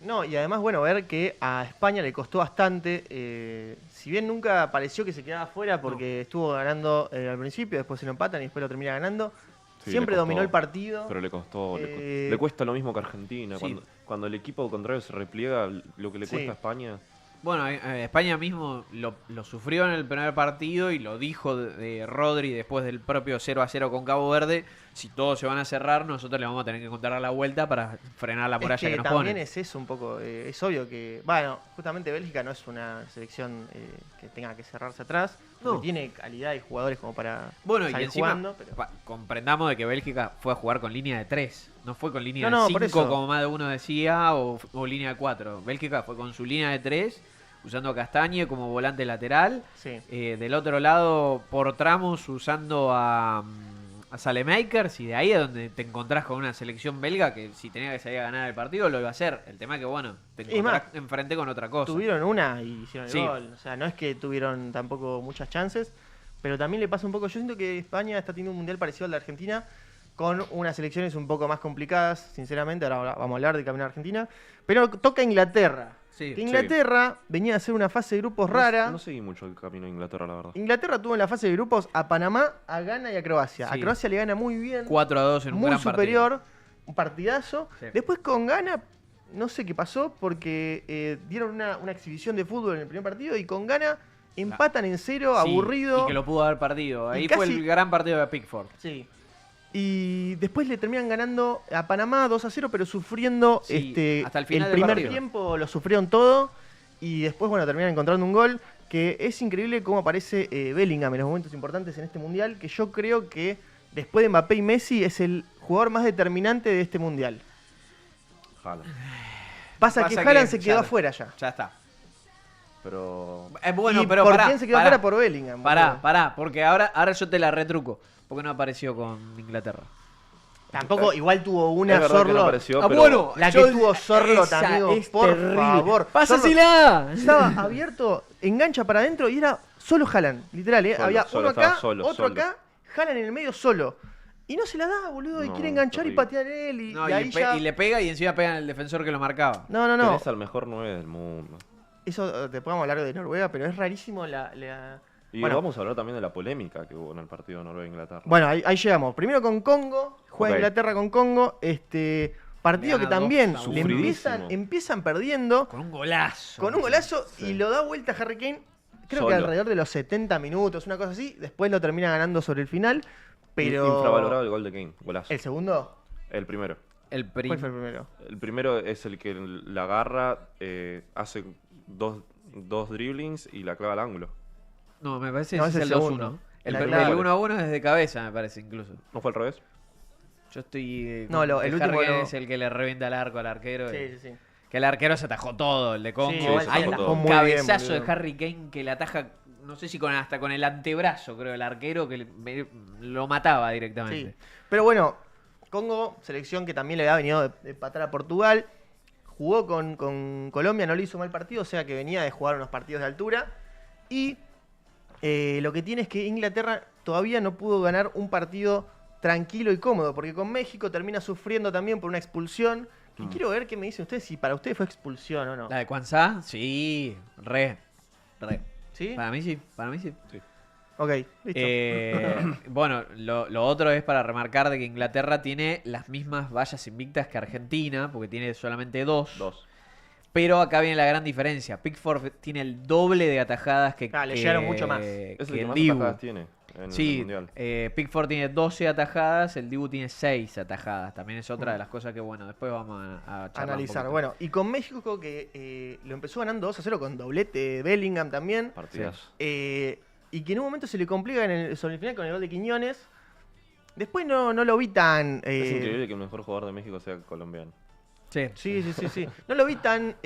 No, y además, bueno, ver que a España le costó bastante. Si bien nunca pareció que se quedaba fuera porque estuvo ganando al principio, después se lo empatan y después lo termina ganando. Siempre dominó el partido. Pero le costó. Le cuesta lo mismo que Argentina. Sí. Cuando el equipo contrario se repliega, lo que le cuesta a España. Bueno, España mismo lo sufrió en el primer partido y lo dijo de Rodri después del propio 0-0 con Cabo Verde. si todos se van a cerrar, nosotros le vamos a tener que encontrar la vuelta para frenar la muralla que nos también pone. es eso un poco, es obvio que, bueno, justamente Bélgica no es una selección que tenga que cerrarse atrás, No. tiene calidad y jugadores como para Bueno, y salir encima jugando, pero... comprendamos de que Bélgica fue a jugar con línea de 3, no fue con línea No, de por 5 eso. como más de uno decía, o línea de 4. Bélgica fue con su línea de 3, usando a Castañe como volante lateral. Sí. Del otro lado, por tramos, usando a Salemakers, y de ahí es donde te encontrás con una selección belga que si tenía que salir a ganar el partido lo iba a hacer. El tema es que, bueno, te Y más, encontrás enfrente con otra cosa. Tuvieron una y hicieron el Sí. gol, o sea, no es que tuvieron tampoco muchas chances, pero también le pasa un poco, yo siento que España está teniendo un mundial parecido al de Argentina, con unas selecciones un poco más complicadas, sinceramente, ahora vamos a hablar de camino a Argentina, pero toca Inglaterra. Sí. Que Inglaterra venía a hacer una fase de grupos rara. No seguí mucho el camino de Inglaterra, la verdad. Inglaterra tuvo en la fase de grupos a Panamá, a Ghana y a Croacia. Sí. A Croacia le gana muy bien, 4-2 en un muy gran superior, un partidazo. Sí. Después con Ghana, no sé qué pasó, porque dieron una exhibición de fútbol en el primer partido y con Ghana empatan en cero, partido. Sí, aburrido. Y que lo pudo haber perdido. Ahí Y fue casi- el gran partido de Pickford. Sí. Y después le terminan ganando a Panamá 2-0, pero sufriendo Sí, hasta el final del primer partido. tiempo lo sufrieron todo. Y después, bueno, terminan encontrando un gol. Que es increíble cómo aparece Bellingham en los momentos importantes en este mundial. Que yo creo que después de Mbappé y Messi es el jugador más determinante de este mundial. Haaland. Pasa que Haaland se quedó ya- afuera ya. Ya está. Pero Bueno, ¿Y pero por pará, quién se quedó pará, afuera? Por Bellingham. Pará, boludo. pará, porque ahora yo te la retruco. Porque no apareció con Inglaterra. Tampoco, igual tuvo una es verdad que no Sorlo. apareció, Ah, pero bueno. La que Yo- tuvo Sorlo esa también, es por terrible. favor. ¡Pásasela! Estaba abierto, engancha para adentro y era solo Haaland, literal, ¿eh? Solo, Había solo, uno estaba acá, solo, otro solo. acá, Haaland en el medio solo. Y no se la da, boludo, y No, quiere enganchar y terrible. patear él y, No, y ahí ya... y le pega y encima pega en el defensor que lo marcaba. No, no, no. tenés al mejor 9 del mundo. Eso te podemos hablar de Noruega, pero es rarísimo Y Bueno. vamos a hablar también de la polémica que hubo en el partido de Noruega-Inglaterra. Bueno, ahí llegamos. Primero con Congo, juega Ok. Inglaterra con Congo, partido Le que gana también 2-1. le Sufridísimo. empiezan perdiendo Con un golazo. con un golazo Sí. y lo da vuelta Harry Kane, creo Solo. que alrededor de los 70 minutos, una cosa así. Después lo termina ganando sobre el final, pero... Infravalorado el gol de Kane, golazo. ¿El segundo? El primero. El ¿Cuál fue el primero? El primero es el que la agarra, hace dos dribblings y la clava al ángulo. No, me parece No, que es es el el segundo. 2-1. El, La el clave. 1-1 es de cabeza, me parece, incluso. ¿No fue al revés? Yo estoy. No, con el que último Harry lo- es el que le revienta el arco al arquero. Sí, y- sí, sí. Que el arquero se atajó todo, el de Congo. Sí, igual se Hay atajó un todo. Muy cabezazo bien, boludo. de Harry Kane que le ataja, no sé si hasta con el antebrazo, creo, el arquero, que lo mataba directamente. Sí. Pero bueno, Congo, selección que también le había venido de empatar a Portugal. Jugó con Colombia, no le hizo mal partido, o sea que venía de jugar unos partidos de altura. Y lo que tiene es que Inglaterra todavía no pudo ganar un partido tranquilo y cómodo, porque con México termina sufriendo también por una expulsión. Y quiero ver qué me dicen ustedes, si para ustedes fue expulsión o no. La de Kwanzaa, sí, re. ¿Sí? Para mí sí, para mí sí. Sí. Ok, listo. Bueno, lo otro es para remarcar de que Inglaterra tiene las mismas vallas invictas que Argentina, porque tiene solamente 2. 2. Pero acá viene la gran diferencia. Pickford tiene el doble de atajadas que, Ah, le llegaron mucho más. Es el que que el más Dibu. atajadas tiene en el Sí, Mundial. Pickford tiene 12 atajadas, el Dibu tiene 6 atajadas. También es otra de las cosas que, bueno, después vamos a charlar un Analizar. poquito. Bueno, y con México que lo empezó ganando 2-0 con doblete de Bellingham también. Partidazo. Y que en un momento se le complica sobre el final con el gol de Quiñones. Después no lo vi tan... Es increíble que el mejor jugador de México sea colombiano. Sí. Sí. No lo vi tan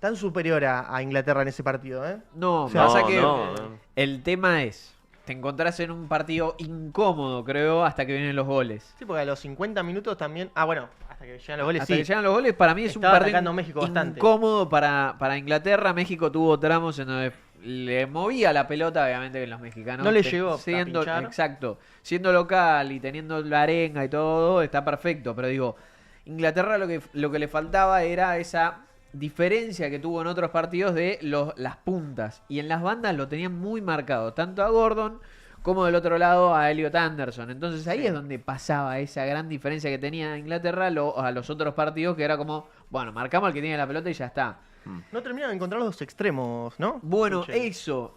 tan superior a Inglaterra en ese partido, ¿eh? No, O sea, pasa no, que no. el tema es, te encontrás en un partido incómodo, creo, hasta que vienen los goles. Sí, porque a los 50 minutos también... Ah, bueno, hasta que llegan los goles, Hasta sí. que llegan los goles, para mí es Estaba un partido atacando México bastante. incómodo para Inglaterra. México tuvo tramos en donde le movía la pelota, obviamente que los mexicanos... No le llegó a siendo, pinchar. exacto, siendo local y teniendo la arenga y todo, está perfecto. Pero digo, Inglaterra lo que le faltaba era esa diferencia que tuvo en otros partidos de las puntas. Y en las bandas lo tenían muy marcado, tanto a Gordon como del otro lado a Elliot Anderson. Entonces ahí Sí. es donde pasaba esa gran diferencia que tenía Inglaterra a los otros partidos, que era como, bueno, marcamos al que tiene la pelota y ya está. No terminaron de encontrar los extremos, ¿no? Bueno, Escuché.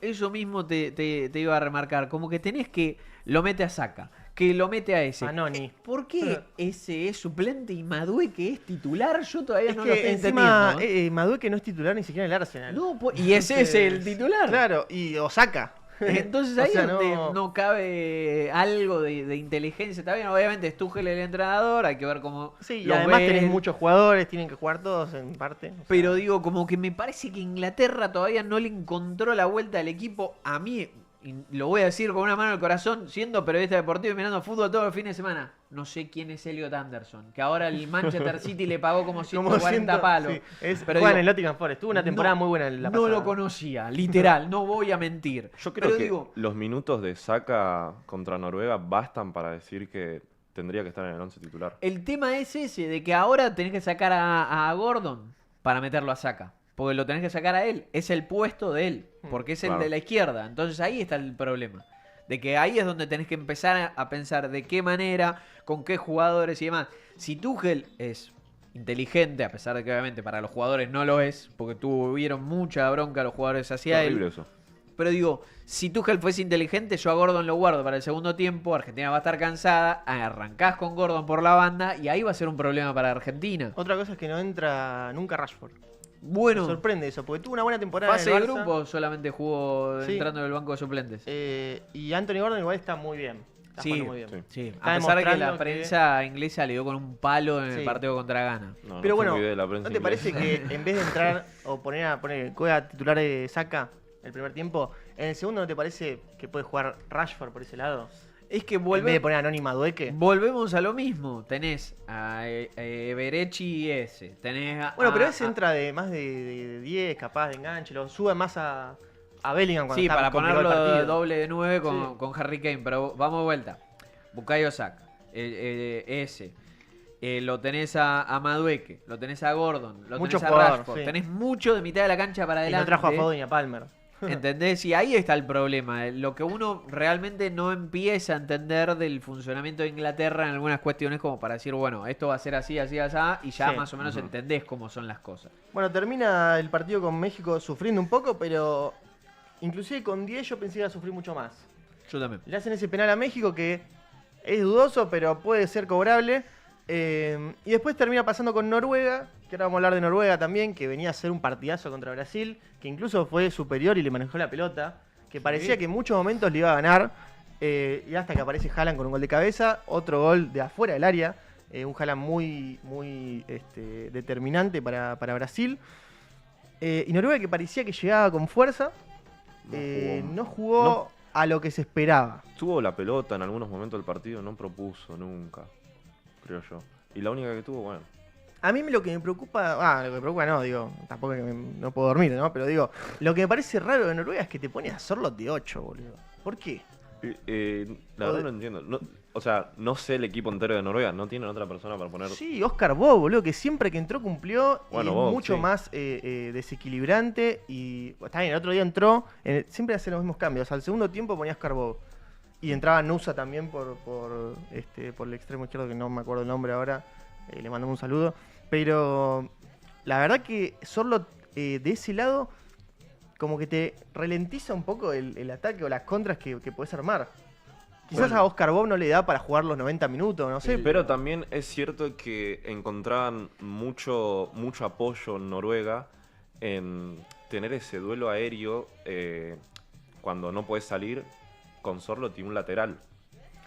eso mismo te iba a remarcar. Como que tenés que lo mete a Saka, que lo mete a ese. Anoni. ¿Por qué ese es suplente y Madueque es titular? Yo todavía Es no que lo estoy encima entendiendo. Madueque no es titular ni siquiera en el Arsenal. No, y ese es el titular. Claro, y Osaka. Entonces O ahí sea, es donde no cabe algo de inteligencia. Está bien, obviamente es Tuchel el entrenador, hay que ver cómo. Sí, y los además ve tenés él. muchos jugadores, tienen que jugar todos en parte. O sea, Pero digo, como que me parece que Inglaterra todavía no le encontró la vuelta al equipo. A mí, y lo voy a decir con una mano en el corazón, siendo periodista deportivo y mirando fútbol todos los fines de semana. No sé quién es Elliot Anderson, que ahora el Manchester City le pagó como 140 palos. Sí, es Pero juega en digo, el Nottingham Forest. Tuvo una temporada muy buena en la No pasada. lo conocía, literal, no voy a mentir. Yo creo Pero que digo, los minutos de Saka contra Noruega bastan para decir que tendría que estar en el 11 titular. el tema es ese, de que ahora tenés que sacar a Gordon para meterlo a Saka. Porque lo tenés que sacar a él. Es el puesto de él. Porque es el Claro. de la izquierda. Entonces ahí está el problema. De que ahí es donde tenés que empezar a pensar de qué manera, con qué jugadores y demás. Si Tuchel es inteligente, a pesar de que obviamente para los jugadores no lo es, porque tuvieron mucha bronca los jugadores hacia Terrible él. eso. Pero digo, si Tuchel fuese inteligente, yo a Gordon lo guardo para el segundo tiempo, Argentina va a estar cansada, arrancás con Gordon por la banda y ahí va a ser un problema para Argentina. Otra cosa es que no entra nunca Rashford. Me Bueno, sorprende eso, porque tuvo una buena temporada fase en de el Barça, grupo solamente jugó Sí. entrando en el banco de suplentes. y Anthony Gordon igual está muy bien. Está Sí, jugando muy bien. sí. Sí, Está a pesar de que la demostrando que- prensa inglesa le dio con un palo en el Sí. partido contra Ghana. No, Pero no fui bueno, muy de la prensa ¿no te parece inglesa. que en vez de entrar o poner Cueva titular de Saka el primer tiempo, en el segundo no te parece que puede jugar Rashford por ese lado? Es que En vez de volvemos, poner a Anoni Madueke. volvemos a lo mismo. Tenés a Berechi y ese. Tenés a, Bueno, pero a- ese entra de más de 10, capaz de enganche, lo sube más a Bellingham cuando Sí, está para complicado el ponerlo partido. doble de 9 Sí. con Harry Kane. Pero vamos de vuelta. Bukayo Saka, ese. Lo tenés a Madueke, lo tenés a Gordon, lo Mucho tenés a jugador, Rashford. sí. Tenés mucho de mitad de la cancha para Y adelante. no trajo a Foden y a Palmer. ¿Entendés? Y ahí está el problema. Lo que uno realmente no empieza a entender del funcionamiento de Inglaterra en algunas cuestiones como para decir, bueno, esto va a ser así, así, así, y ya Sí. más o menos entendés cómo son las cosas. Bueno, termina el partido con México sufriendo un poco, pero inclusive con 10 yo pensé que iba a sufrir mucho más. Yo también. Le hacen ese penal a México que es dudoso, pero puede ser cobrable. Y después termina pasando con Noruega, que ahora vamos a hablar de Noruega también, que venía a hacer un partidazo contra Brasil, que incluso fue superior y le manejó la pelota, que parecía que en muchos momentos le iba a ganar, y hasta que aparece Haaland con un gol de cabeza, otro gol de afuera del área, un Haaland muy determinante para Brasil. Y Noruega que parecía que llegaba con fuerza, no jugó a lo que se esperaba. Tuvo la pelota en algunos momentos del partido, no propuso nunca, creo yo. Y la única que tuvo, bueno. A mí lo que me preocupa, lo que me preocupa no, digo, tampoco es que no puedo dormir, ¿no? Pero digo, lo que me parece raro de Noruega es que te pone a Sorloth de 8, boludo. ¿Por qué? La verdad no entiendo. No, o sea, no sé el equipo entero de Noruega, no tienen otra persona para poner. Sí, Oscar Bob, boludo, que siempre que entró cumplió Bueno, y es Bob, mucho sí. más desequilibrante y está bien, el otro día entró, siempre hace los mismos cambios. Al segundo tiempo ponía Oscar Bob y entraba Nusa también por el extremo izquierdo que no me acuerdo el nombre ahora, le mandamos un saludo. Pero la verdad que Sorloth de ese lado como que te ralentiza un poco el ataque o las contras que podés armar. Quizás Bueno. a Oscar Bob no le da para jugar los 90 minutos, no sé. Pero también es cierto que encontraban mucho apoyo en Noruega en tener ese duelo aéreo cuando no puedes salir con Sorloth y un lateral.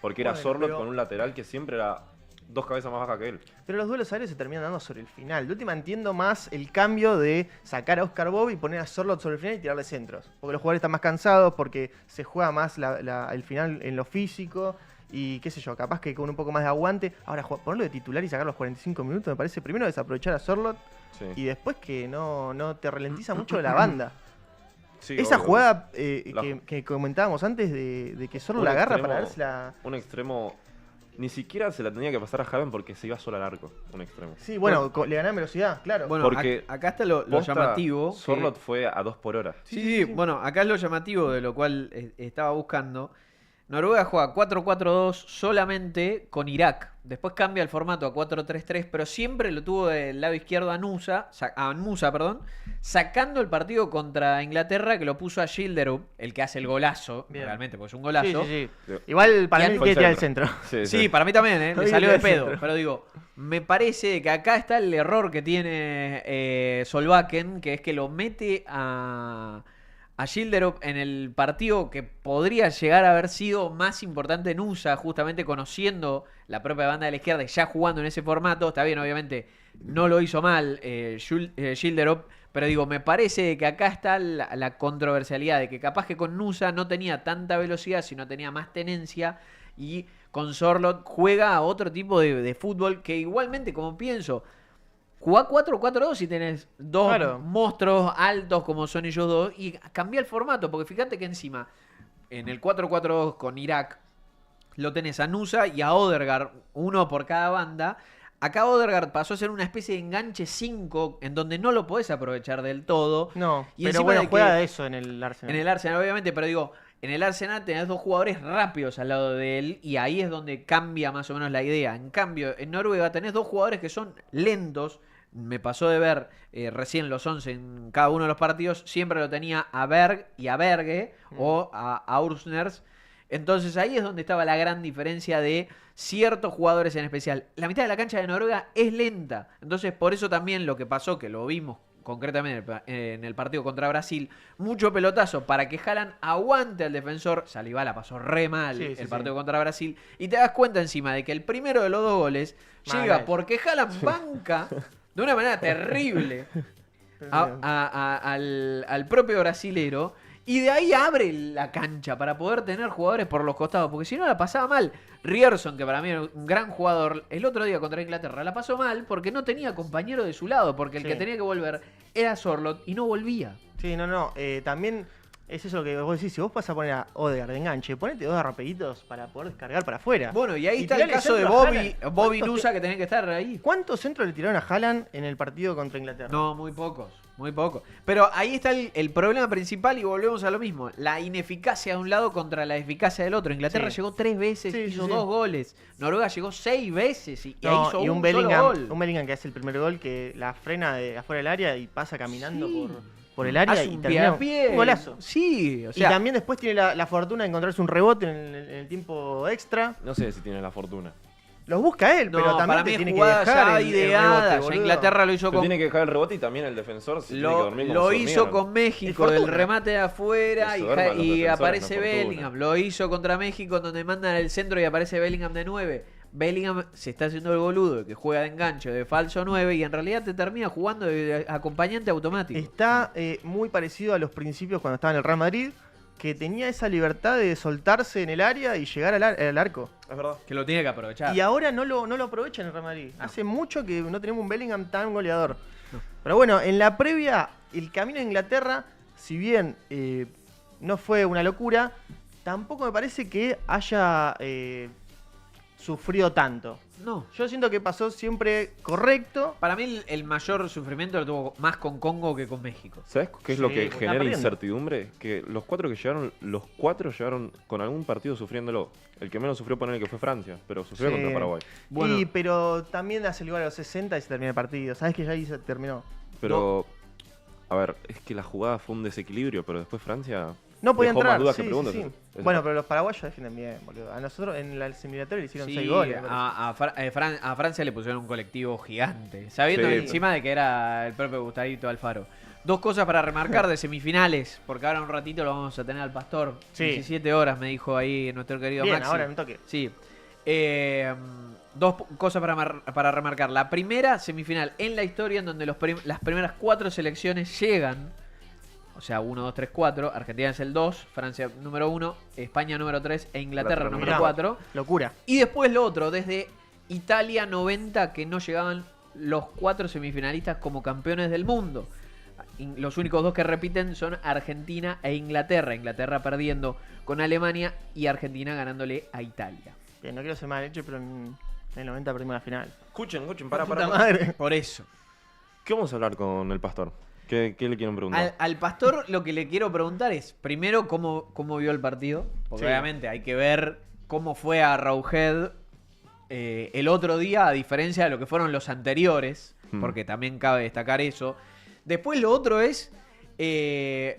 Porque era Bueno, Sorloth pero- con un lateral que siempre era 2 cabezas más baja que él. Pero los duelos aéreos se terminan dando sobre el final. De última entiendo más el cambio de sacar a Oscar Bob y poner a Sorloth sobre el final y tirarle centros. Porque los jugadores están más cansados, porque se juega más el final en lo físico y qué sé yo, capaz que con un poco más de aguante. Ahora, ponerlo de titular y sacar los 45 minutos me parece primero desaprovechar a Sorloth Sí. y después que no te ralentiza mucho la banda. Sí, Esa obvio. jugada La- que comentábamos antes de que Sorloth Un la agarra para extremo- dársela... Un extremo. Ni siquiera se la tenía que pasar a Haaland porque se iba solo al arco. Un extremo. Sí, bueno, le ganaba velocidad, claro. Bueno, Porque acá está lo Posta, llamativo. que- Sorloth fue a 2 por hora. Sí, bueno, acá es lo llamativo de lo cual estaba buscando. Noruega juega 4-4-2 solamente con Irak. Después cambia el formato a 4-3-3, pero siempre lo tuvo del lado izquierdo a Musa, sacando el partido contra Inglaterra, que lo puso a Schilderup, el que hace el golazo, Bien. realmente, porque es un golazo. Sí. Igual para mí Fue quiere el tirar el centro. Sí, para mí también, le Hoy salió de el pedo. centro. Pero digo, me parece que acá está el error que tiene Solbakken, que es que lo mete a Schilderup en el partido que podría llegar a haber sido más importante en USA, justamente conociendo la propia banda de la izquierda y ya jugando en ese formato. Está bien, obviamente, no lo hizo mal Schilderup, pero digo, me parece que acá está la controversialidad de que capaz que con Nusa no tenía tanta velocidad, sino tenía más tenencia, y con Sorloth juega a otro tipo de fútbol que igualmente, como pienso, jugá 4-4-2 y tenés dos monstruos altos como son ellos dos y cambia el formato, porque fíjate que encima en el 4-4-2 con Irak lo tenés a Nusa y a Odegaard, uno por cada banda. Acá Odegaard pasó a ser una especie de enganche 5 en donde no lo podés aprovechar del todo. No, Y pero encima bueno, de que- juega de eso en el Arsenal. En el Arsenal, obviamente, pero digo, en el Arsenal tenés dos jugadores rápidos al lado de él y ahí es donde cambia más o menos la idea. En cambio, en Noruega tenés dos jugadores que son lentos. Me pasó de ver recién los 11 en cada uno de los partidos. Siempre lo tenía a Berg y a Berge o a Aursners. Entonces ahí es donde estaba la gran diferencia de ciertos jugadores en especial. La mitad de la cancha de Noruega es lenta. Entonces por eso también lo que pasó, que lo vimos concretamente en el partido contra Brasil, mucho pelotazo para que Haaland aguante al defensor. Saliba la pasó re mal el partido contra Brasil. Y te das cuenta encima de que el primero de los dos goles llega porque Haaland banca de una manera terrible al propio brasilero. Y de ahí abre la cancha para poder tener jugadores por los costados. Porque si no la pasaba mal. Rierson, que para mí era un gran jugador, el otro día contra Inglaterra la pasó mal porque no tenía compañero de su lado. Porque el que tenía que volver era Sorloth y no volvía. Sí, no. También es eso que vos decís. Si vos vas a poner a Odegaard de enganche, ponete dos rapeditos para poder descargar para afuera. Bueno, y ahí está el tirale caso de centro a Bobby Haaland. Nusa, que tenía que estar ahí. ¿Cuántos centros le tiraron a Haaland en el partido contra Inglaterra? No, muy pocos. Muy poco. Pero ahí está el problema principal y volvemos a lo mismo. La ineficacia de un lado contra la eficacia del otro. Inglaterra llegó 3 veces, hizo 2 goles. Noruega llegó 6 veces y ahí hizo un solo gol. Un Bellingham que hace el primer gol, que la frena de afuera del área y pasa caminando por el área Hace y un termina pie a pie. un golazo. Sí, o sea, Y también después tiene la fortuna de encontrarse un rebote en el tiempo extra. No sé si tiene la fortuna. Los busca él, no, pero también para te mí tiene es que jugada dejar ya el ideada. rebote, Ya boludo. Inglaterra lo hizo Pero con tiene que dejar el rebote y también el defensor se tiene que dormir como lo se hizo durmieron. con México, Es del fortuna. remate de afuera Se duerman los y defensores, aparece no fortuna. Bellingham. Lo hizo contra México, donde mandan el centro y aparece Bellingham de 9. Bellingham se está haciendo el boludo, que juega de enganche, de falso 9, y en realidad te termina jugando de acompañante automático. Está muy parecido a los principios cuando estaba en el Real Madrid, que tenía esa libertad de soltarse en el área y llegar al arco. Es verdad. Que lo tiene que aprovechar. Y ahora no lo aprovecha en el Real Madrid. Hace mucho que no tenemos un Bellingham tan goleador. Pero bueno, en la previa, el camino a Inglaterra, si bien no fue una locura, tampoco me parece que haya sufrido tanto. No. Yo siento que pasó siempre correcto. Para mí el mayor sufrimiento lo tuvo más con Congo que con México. ¿Sabes qué es lo que está genera perdiendo. incertidumbre? Que los cuatro llegaron con algún partido sufriéndolo. El que menos sufrió poner que fue Francia, pero sufrió Sí. contra Paraguay. Bueno. Pero también hace el gol a los 60 y se termina el partido. Sabes que ya ahí se terminó. Pero, a ver, es que la jugada fue un desequilibrio, pero después Francia No podía dejó entrar. más dudas sí, que preguntas. sí, sí. Eso. Bueno, pero los paraguayos defienden bien, boludo. A nosotros en la eliminatoria le hicieron Sí, 6 goles. me a Francia le pusieron un colectivo gigante, sabiendo Sí. encima de que era el propio Gustavito Alfaro. Dos cosas para remarcar de semifinales, porque ahora un ratito lo vamos a tener al Pastor. Sí. 17 horas, me dijo ahí nuestro querido Bien, Maxi. ahora en un toque. Sí. Dos cosas para remarcar. La primera semifinal en la historia en donde las primeras 4 selecciones llegan. O sea, 1, 2, 3, 4. Argentina es el 2, Francia número 1, España número 3 e Inglaterra Inglaterra número Mirá, 4. Locura. Y después lo otro, desde Italia 90, que no llegaban los 4 semifinalistas como campeones del mundo. Los únicos 2 que repiten son Argentina e Inglaterra. Inglaterra perdiendo con Alemania y Argentina ganándole a Italia. Bien, no quiero ser mal hecho, pero en el 90 perdimos la final. Escuchen, Puta para. madre. Por eso. ¿Qué vamos a hablar con el Pastor? ¿Qué le quieren preguntar? Al Pastor lo que le quiero preguntar es, primero, cómo vio el partido. Porque Sí. obviamente hay que ver cómo fue a Arrowhead el otro día, a diferencia de lo que fueron los anteriores. Porque también cabe destacar eso. Después lo otro es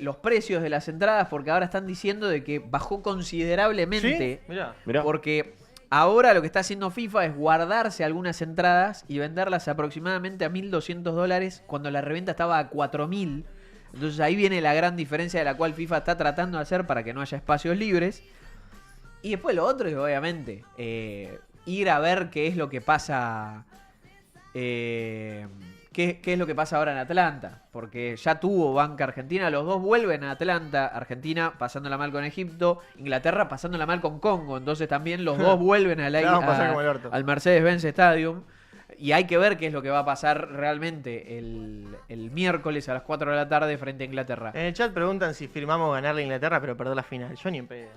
los precios de las entradas, porque ahora están diciendo de que bajó considerablemente. ¿Sí? Mirá. Mirá. Porque ahora lo que está haciendo FIFA es guardarse algunas entradas y venderlas aproximadamente a $1.200 cuando la reventa estaba a 4.000. Entonces ahí viene la gran diferencia de la cual FIFA está tratando de hacer para que no haya espacios libres. Y después lo otro es obviamente ir a ver qué es lo que pasa. ¿Qué es lo que pasa ahora en Atlanta? Porque ya tuvo banca Argentina, los dos vuelven a Atlanta, Argentina pasándola mal con Egipto, Inglaterra pasándola mal con Congo, entonces también los dos vuelven La vamos a pasar como el orto. al Mercedes-Benz Stadium. Y hay que ver qué es lo que va a pasar realmente el miércoles a las 4 de la tarde frente a Inglaterra. En el chat preguntan si firmamos ganarle a Inglaterra, pero perder la final. Yo ni en pedo.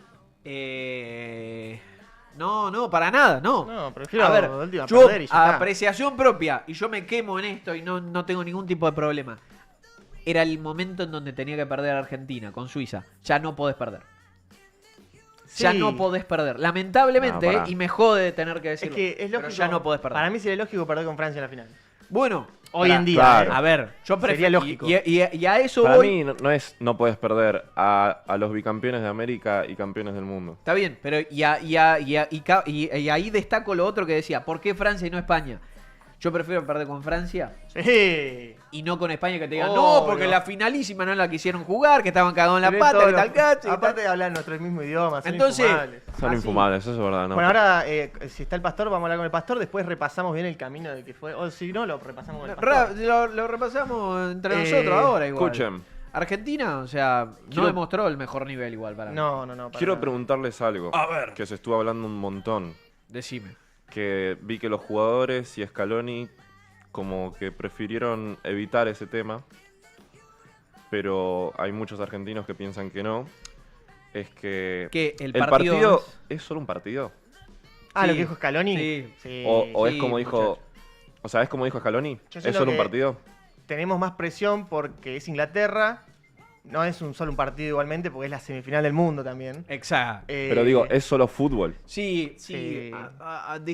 No, para nada, no. No, prefiero A ver, de última yo, perder y ya está. apreciación propia, y yo me quemo en esto y no tengo ningún tipo de problema. Era el momento en donde tenía que perder a Argentina con Suiza. Ya no podés perder. Ya Sí. no podés perder. Lamentablemente, No, pará. y me jode tener que Es decirlo. que es pero lógico. ya no podés perder. Para mí sería lógico perder con Francia en la final. Bueno, Hoy pará, en día. claro. A ver, yo Sería prefiero. lógico. Y a eso Para voy. mí no puedes perder a los bicampeones de América y campeones del mundo. Está bien, pero y ahí destaco lo otro que decía. ¿Por qué Francia y no España? Yo prefiero perder con Francia Sí. y no con España, que te digan, Obvio. no, porque la finalísima no la quisieron jugar, que estaban cagados en la Ven pata, todos que los- tal cacho. y Aparte tal. de hablar nuestro mismo idioma, son Entonces- infumables. Son Ah, sí. infumables, eso es verdad. ¿no? Bueno, ahora, si está el pastor, vamos a hablar con el pastor. Después repasamos bien el camino de que fue. O si no, lo repasamos con el pastor. Lo repasamos entre Eh, nosotros ahora igual. Escuchen, Argentina, o sea, no Quiero- demostró el mejor nivel igual para mí. No. para quiero nada. preguntarles algo. A ver. Que se estuvo hablando un montón. Decime. Que vi que los jugadores y Scaloni como que prefirieron evitar ese tema. Pero hay muchos argentinos que piensan que no. Es que Que el el partido partido es solo un partido. Ah, Sí. lo que dijo Scaloni. Sí. O es sí, como dijo... muchacho. O sea, es como dijo Scaloni. Yo ¿Es siento solo un que- partido? Tenemos más presión porque es Inglaterra. No es solo un partido igualmente, porque es la semifinal del mundo también. Exacto. Pero digo, es solo fútbol. Sí, Sí.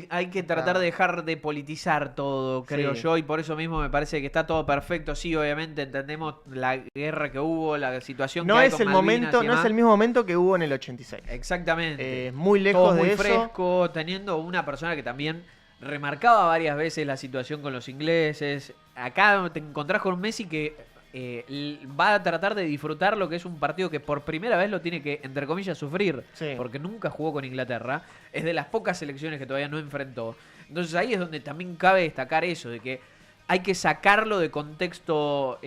hay que tratar de dejar de politizar todo, creo Sí. yo, y por eso mismo me parece que está todo perfecto. Sí, obviamente entendemos la guerra que hubo, la situación No que hay es con el Malvinas momento, y no es demás. el mismo momento que hubo en el 86. Exactamente. Muy lejos Todo de muy eso. fresco, teniendo una persona que también remarcaba varias veces la situación con los ingleses. Acá te encontrás con un Messi que va a tratar de disfrutar lo que es un partido que por primera vez lo tiene que, entre comillas, sufrir, Sí. porque nunca jugó con Inglaterra. Es de las pocas selecciones que todavía no enfrentó. Entonces ahí es donde también cabe destacar eso, de que hay que sacarlo de contexto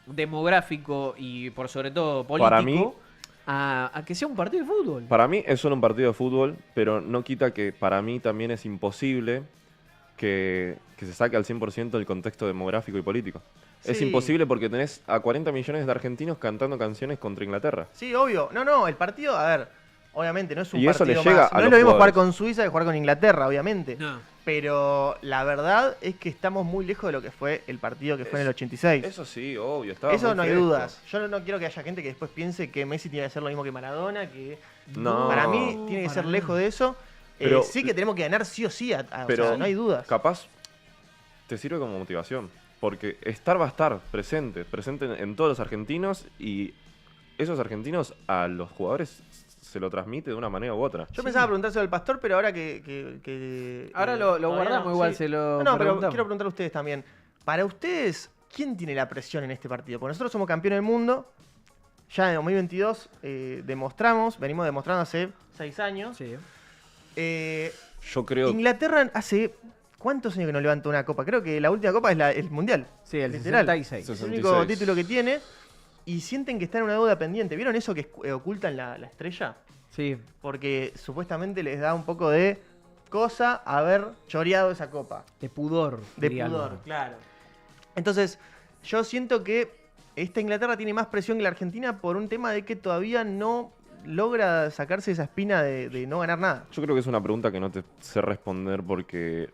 demográfico y por sobre todo político. Para mí- a que sea un partido de fútbol. Para mí es solo un partido de fútbol, pero no quita que para mí también es imposible que se saque al 100% el contexto demográfico y político. Es Sí. imposible porque tenés a 40 millones de argentinos cantando canciones contra Inglaterra. Sí, obvio. No, el partido, a ver, obviamente no es un Y eso partido le llega más. a No es los lo mismo jugadores. jugar con Suiza que jugar con Inglaterra, obviamente. No. Pero la verdad es que estamos muy lejos de lo que fue el partido que fue en el 86. Eso sí, obvio. Estaba Eso muy no hay fresco. dudas. Yo no quiero que haya gente que después piense que Messi tiene que hacer lo mismo que Maradona, que No. para mí tiene que para ser nada. lejos de eso. Pero- Sí que tenemos que ganar sí o sí, o Pero sea, no hay dudas. capaz te sirve como motivación. Porque estar va a estar presente en todos los argentinos y esos argentinos a los jugadores se lo transmite de una manera u otra. Yo pensaba preguntárselo al pastor, pero ahora que Ahora lo todavía guardamos, no, igual sí. se lo No, pero preguntamos. quiero preguntarle a ustedes también. Para ustedes, ¿quién tiene la presión en este partido? Porque nosotros somos campeones del mundo. Ya en 2022 venimos demostrando hace 6 años. Sí. Yo creo Inglaterra hace... ¿Cuántos años que no levanta una copa? Creo que la última copa es el Mundial. Sí, el Literal. 66. Sí. Es el único 66. título que tiene. Y sienten que está en una deuda pendiente. ¿Vieron eso que ocultan la estrella? Sí. Porque supuestamente les da un poco de cosa haber choreado esa copa. De pudor. De diría pudor, Álvaro. claro. Entonces, yo siento que esta Inglaterra tiene más presión que la Argentina por un tema de que todavía no logra sacarse esa espina de no ganar nada. Yo creo que es una pregunta que no te sé responder porque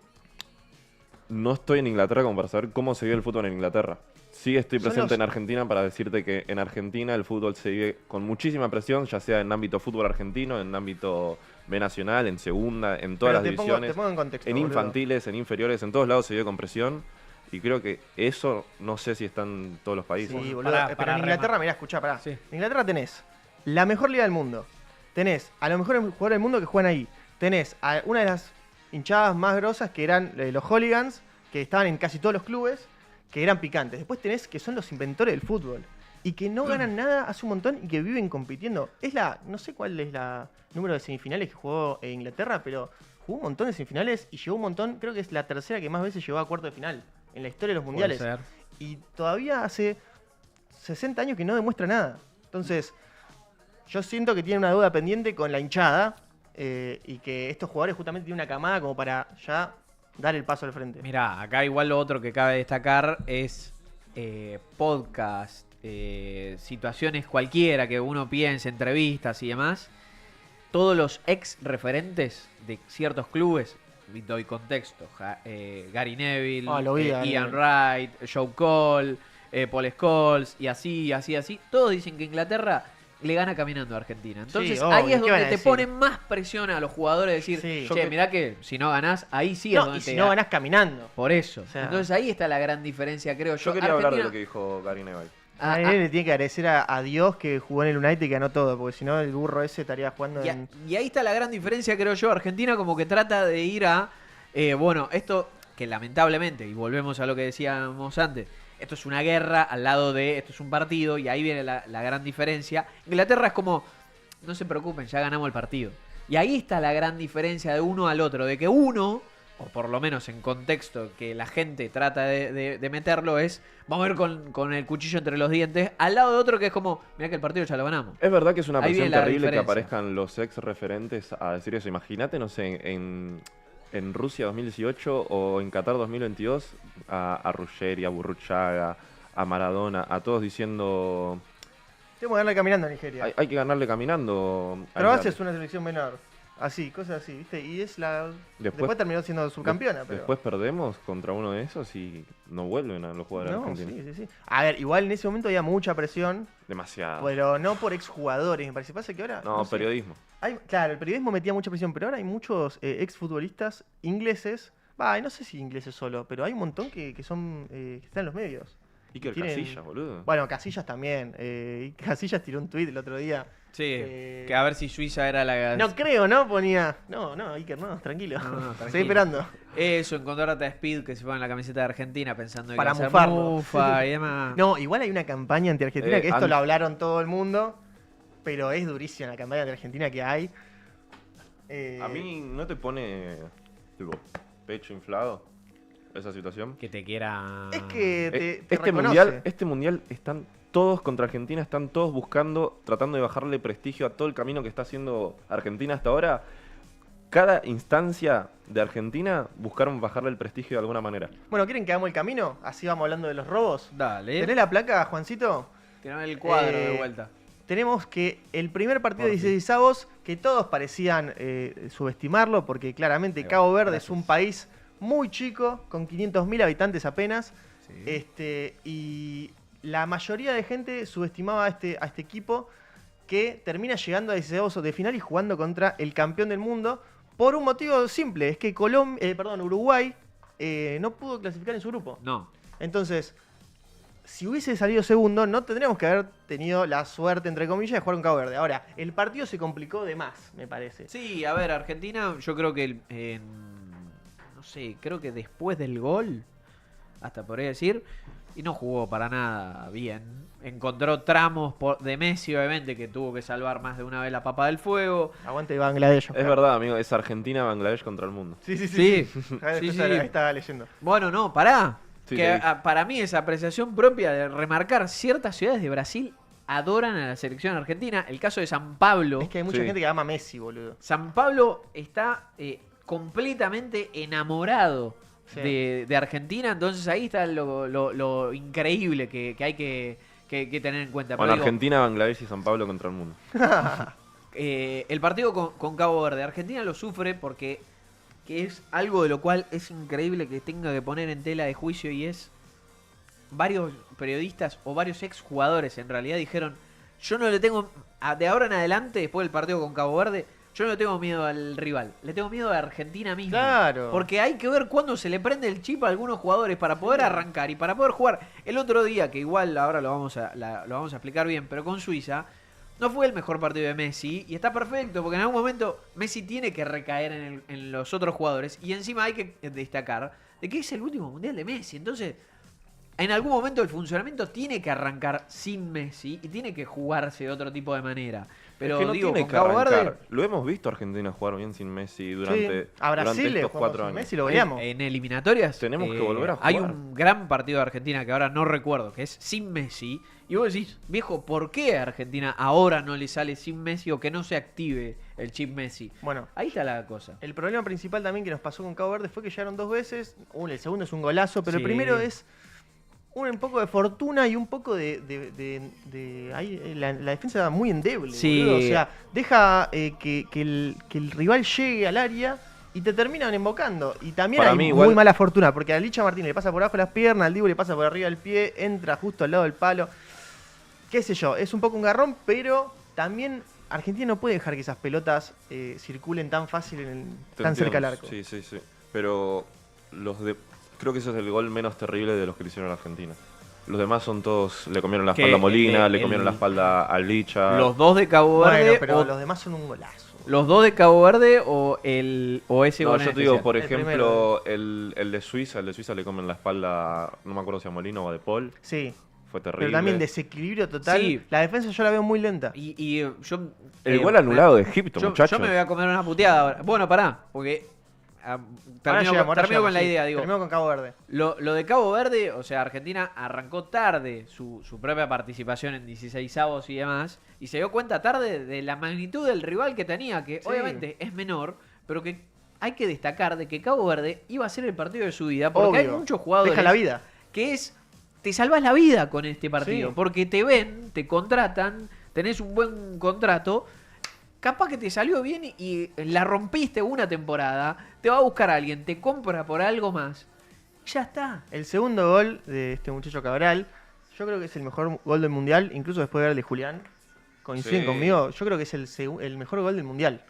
no estoy en Inglaterra como para saber cómo se vive el fútbol en Inglaterra. Sí, estoy Son presente los- en Argentina para decirte que en Argentina el fútbol se vive con muchísima presión, ya sea en ámbito fútbol argentino, en ámbito B nacional, en segunda, en todas Pero las divisiones, te pongo en contexto, en boludo. infantiles, en inferiores, en todos lados se vive con presión. Y creo que eso no sé si está en todos los países. Sí, boludo. Pará, Pero pará, en Inglaterra, Rema. mirá, escuchá, pará. Sí. En Inglaterra tenés la mejor liga del mundo. Tenés a los mejores jugadores del mundo que juegan ahí. Tenés a una de las hinchadas más grosas que eran los hooligans, que estaban en casi todos los clubes, que eran picantes. Después tenés que son los inventores del fútbol. Y que no ganan nada hace un montón y que viven compitiendo. No sé cuál es la número de semifinales que jugó en Inglaterra, pero jugó un montón de semifinales y llegó un montón, creo que es la tercera que más veces llegó a cuarto de final en la historia de los mundiales. Puede ser. Y todavía hace 60 años que no demuestra nada. Entonces, yo siento que tiene una deuda pendiente con la hinchada y que estos jugadores justamente tienen una camada como para ya dar el paso al frente. Mirá, acá igual lo otro que cabe destacar es podcast, situaciones cualquiera que uno piense, entrevistas y demás. Todos los ex referentes de ciertos clubes, doy contexto, Gary Neville, Lo vi, Gary Ian Wright, Joe Cole, Paul Scholes y así, todos dicen que Inglaterra le gana caminando a Argentina. Entonces Sí, obvio, ahí es ¿qué van donde a te decir? ponen más presión a los jugadores de decir, Sí. che, mirá que si no ganás, ahí sí es No, donde y te si no ganás caminando. Por eso. O sea- Entonces ahí está la gran diferencia, creo yo. Yo quería hablar de Argentina- lo que dijo Gary Neville. A él le tiene que agradecer a Dios que jugó en el United y ganó todo, porque si no el burro ese estaría jugando en... Y ahí está la gran diferencia, creo yo. Argentina como que trata de ir a... bueno, esto que lamentablemente, y volvemos a lo que decíamos antes, esto es una guerra al lado de... Esto es un partido y ahí viene la gran diferencia. Inglaterra es como... No se preocupen, ya ganamos el partido. Y ahí está la gran diferencia de uno al otro. De que uno, o por lo menos en contexto que la gente trata de meterlo, es... Vamos a ir con el cuchillo entre los dientes. Al lado de otro que es como... Mirá que el partido ya lo ganamos. Es verdad que es una Ahí presión viene la terrible que diferencia. aparezcan los ex referentes a decir eso. Imagínate, no sé, en Rusia 2018 o en Qatar 2022 a Ruggeri, a Burruchaga, a Maradona, a todos diciendo Tenemos que ganarle caminando a Nigeria. hay que ganarle caminando. a Croacia Inglaterra. es una selección menor. Así, cosas así, ¿viste? Y es la... Después- Después terminó siendo subcampeona, pero... Después perdemos contra uno de esos y no vuelven a los jugadores No, argentinos. sí, sí, sí. A ver, igual en ese momento había mucha presión, Demasiado. pero no por exjugadores. Me parece pasa que ahora... no, sé. periodismo. Claro, el periodismo metía mucha presión, pero ahora hay muchos exfutbolistas ingleses. No sé si ingleses solo, pero hay un montón que son que están en los medios. Iker Tienen- Casillas, boludo. Bueno, Casillas también. Y Casillas tiró un tuit el otro día. Sí, Eh, que a ver si Suiza era la... No creo, ¿no? Ponía... No, Iker, no, tranquilo. No, tranquilo. Estoy esperando. Eso, encontrarte a Speed que se pone en la camiseta de Argentina pensando que Para iba a ser mufarlo. mufa y demás. No, igual hay una campaña anti-Argentina que esto an- lo hablaron todo el mundo, pero es durísima la campaña anti-Argentina que hay. A mí no te pone tipo pecho inflado esa situación. Que te quiera... Es que te Este reconoce. mundial están todos contra Argentina, están todos buscando, tratando de bajarle prestigio a todo el camino que está haciendo Argentina hasta ahora. Cada instancia de Argentina buscaron bajarle el prestigio de alguna manera. Bueno, ¿quieren que hagamos el camino? Así vamos hablando de los robos. Dale. ¿Tenés la placa, Juancito? Tirame el cuadro de Eh, vuelta. Tenemos que el primer partido de Por fin. 16 avos, que todos parecían subestimarlo, porque claramente Ahí va, Cabo Verde gracias. es un país muy chico, con 500.000 habitantes apenas, Sí. y la mayoría de gente subestimaba a este equipo que termina llegando a 16 avos de final y jugando contra el campeón del mundo por un motivo simple, es que Uruguay no pudo clasificar en su grupo. No. Entonces, si hubiese salido segundo, no tendríamos que haber tenido la suerte, entre comillas, de jugar con Cabo Verde. Ahora, el partido se complicó de más, me parece. Sí, a ver, Argentina, yo creo que no sé, creo que después del gol, hasta podría decir, y no jugó para nada bien. Encontró tramos de Messi, obviamente, que tuvo que salvar más de una vez la papa del fuego. Aguante Bangladesh. Es Oscar. verdad, amigo, es Argentina-Bangladesh contra el mundo. Sí, sí, Sí, sí. sí, Después sí. ahí estaba leyendo. Bueno, no, pará. Sí, que te vi. para mí es apreciación propia de remarcar ciertas ciudades de Brasil adoran a la selección argentina. El caso de San Pablo. Es que hay mucha Sí. gente que ama a Messi, boludo. San Pablo está completamente enamorado Sí. de Argentina, entonces ahí está lo increíble que hay que tener en cuenta. Bueno, Pero digo, Argentina, Bangladesh y San Pablo contra el mundo. el partido con Cabo Verde, Argentina lo sufre porque que es algo de lo cual es increíble que tenga que poner en tela de juicio y es varios periodistas o varios exjugadores en realidad dijeron, yo no le tengo, de ahora en adelante, después del partido con Cabo Verde, yo no le tengo miedo al rival, le tengo miedo a Argentina misma. Claro. Porque hay que ver cuándo se le prende el chip a algunos jugadores para poder arrancar y para poder jugar. El otro día, que igual ahora lo vamos a explicar bien, pero con Suiza, no fue el mejor partido de Messi y está perfecto, porque en algún momento Messi tiene que recaer en los otros jugadores y encima hay que destacar de que es el último mundial de Messi. Entonces, en algún momento el funcionamiento tiene que arrancar sin Messi y tiene que jugarse de otro tipo de manera. Pero es que no digo, tiene con que Cabo arrancar. Verde, Lo hemos visto a Argentina jugar bien sin Messi durante, Sí. A Brasil durante le estos jugamos 4 sin años. Messi, lo goleamos. en eliminatorias Tenemos que volver a jugar. hay un gran partido de Argentina que ahora no recuerdo, que es sin Messi. Y vos decís, viejo, ¿por qué a Argentina ahora no le sale sin Messi o que no se active el chip Messi? Bueno, Ahí está la cosa. el problema principal también que nos pasó con Cabo Verde fue que llegaron 2 veces. El segundo es un golazo, pero Sí. el primero es un poco de fortuna y un poco ahí, la defensa va muy endeble. Sí. Boludo. O sea, deja que el rival llegue al área y te terminan embocando. Y también Para hay mí muy igual- mala fortuna, porque a Licha Martínez le pasa por abajo las piernas, al Dibu le pasa por arriba del pie, entra justo al lado del palo. Qué sé yo, es un poco un garrón, pero también Argentina no puede dejar que esas pelotas circulen tan fácil, Te tan entiendo. cerca del arco. Sí, sí, sí. Pero creo que ese es el gol menos terrible de los que le hicieron a Argentina. Los demás son todos, le comieron la Que espalda a Molina, el- le comieron la espalda a Licha. Los dos de Cabo Verde Bueno, pero o los demás son un golazo. los dos de Cabo Verde o ese No, gol en yo te digo, especial. por El ejemplo, el de Suiza le comen la espalda, no me acuerdo si a Molina o a De Paul. Sí, Fue terrible. pero también desequilillo total. Sí. La defensa yo la veo muy lenta. Y yo El gol anulado de Egipto, muchachos. yo me voy a comer una puteada ahora. Bueno, pará, porque Ahora termino llegamos, ahora con la llegamos, sí. idea, digo. Terminamos con Cabo Verde. Lo de Cabo Verde, o sea, Argentina arrancó tarde su propia participación en 16avos y demás, y se dio cuenta tarde de la magnitud del rival que tenía, que Sí. obviamente es menor, pero que hay que destacar de que Cabo Verde iba a ser el partido de su vida, porque hay Obvio. muchos jugadores Deja la vida. que te salvas la vida con este partido, Sí. porque te ven, te contratan, tenés un buen contrato. Capaz que te salió bien y la rompiste una temporada, te va a buscar alguien, te compra por algo más. Ya está. El segundo gol de este muchacho Cabral, yo creo que es el mejor gol del Mundial, incluso después de ver el de Julián. ¿Coinciden Sí. conmigo? Yo creo que es el mejor gol del Mundial.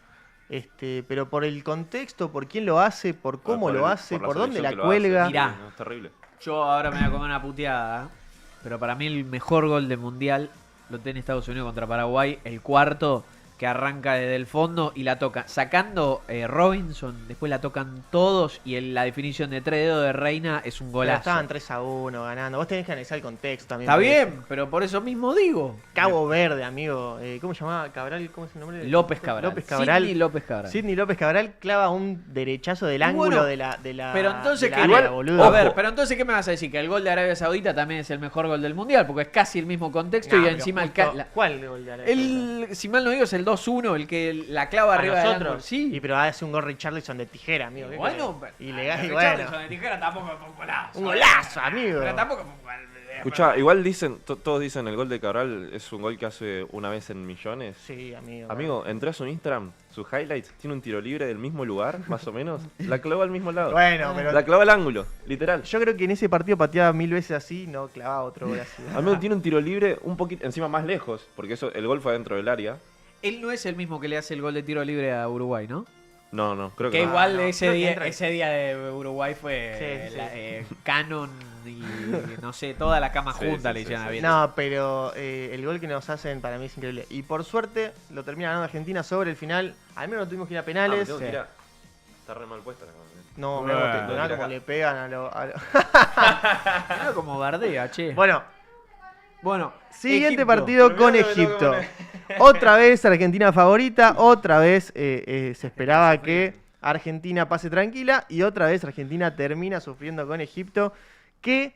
Pero por el contexto, por quién lo hace, por cómo lo hace, la por dónde selección la que lo cuelga. hace. Mirá. Sí, no, es terrible. Yo ahora me voy a comer una puteada, pero para mí el mejor gol del Mundial lo tiene Estados Unidos contra Paraguay, el cuarto, que arranca desde el fondo y la toca. Sacando Robinson, después la tocan todos y la definición de 3 dedos de Reina es un Pero golazo. estaban 3-1 ganando. Vos tenés que analizar el contexto también. Está porque bien, pero por eso mismo digo. Cabo Verde, amigo. ¿Cómo se llamaba? Cabral, ¿cómo es el nombre? López Cabral. López Cabral. Sidney López Cabral. Sidney López Cabral clava un derechazo del Y ángulo bueno, de la pero entonces de la que área, igual, boludo. a ver, pero entonces ¿qué me vas a decir? Que el gol de Arabia Saudita también es el mejor gol del Mundial, porque es casi el mismo contexto Nah, y pero encima justo- el ¿Cuál gol de Arabia Saudita? si mal no digo es el 2-1, el que la clava A arriba del ángulo. nosotros. Sí. Y pero hace un gol Richarlison de tijera, amigo. ¿qué Bueno, querés? Y le gana y Richarlison bueno. de tijera tampoco fue un golazo. Un golazo, amigo. Pero tampoco fue un gol. Escuchá, igual dicen, todos dicen el gol de Cabral es un gol que hace una vez en millones. Sí, amigo. Amigo, entré a su Instagram, sus highlights, tiene un tiro libre del mismo lugar, más o menos. La clavó al mismo lado. Bueno, pero La clavó al ángulo, literal. yo creo que en ese partido pateaba 1000 veces así, no clavaba otro gol así. Amigo, tiene un tiro libre un poquito, encima más lejos, porque el gol fue dentro del área. Él no es el mismo que le hace el gol de tiro libre a Uruguay, ¿no? No, creo que Que no. igual no, ese creo que ese día de Uruguay fue Sí, sí. Canon y no sé, toda la cama Sí, junta sí, le sí, hicieron sí. a bien. No, pero el gol que nos hacen para mí es increíble. Y por suerte lo termina ganando Argentina sobre el final. Al menos no tuvimos que ir a Ah, me penales. tengo que ir a- Está re mal puesta la cámara. No, Bueno, mirá mira cómo acá. le pegan a lo... Mirá como bardea, che. Bueno, Bueno, siguiente Egipto. partido Pero con mirá que me tengo Egipto. que Otra vez Argentina favorita, otra vez se esperaba que Argentina pase tranquila y otra vez Argentina termina sufriendo con Egipto, que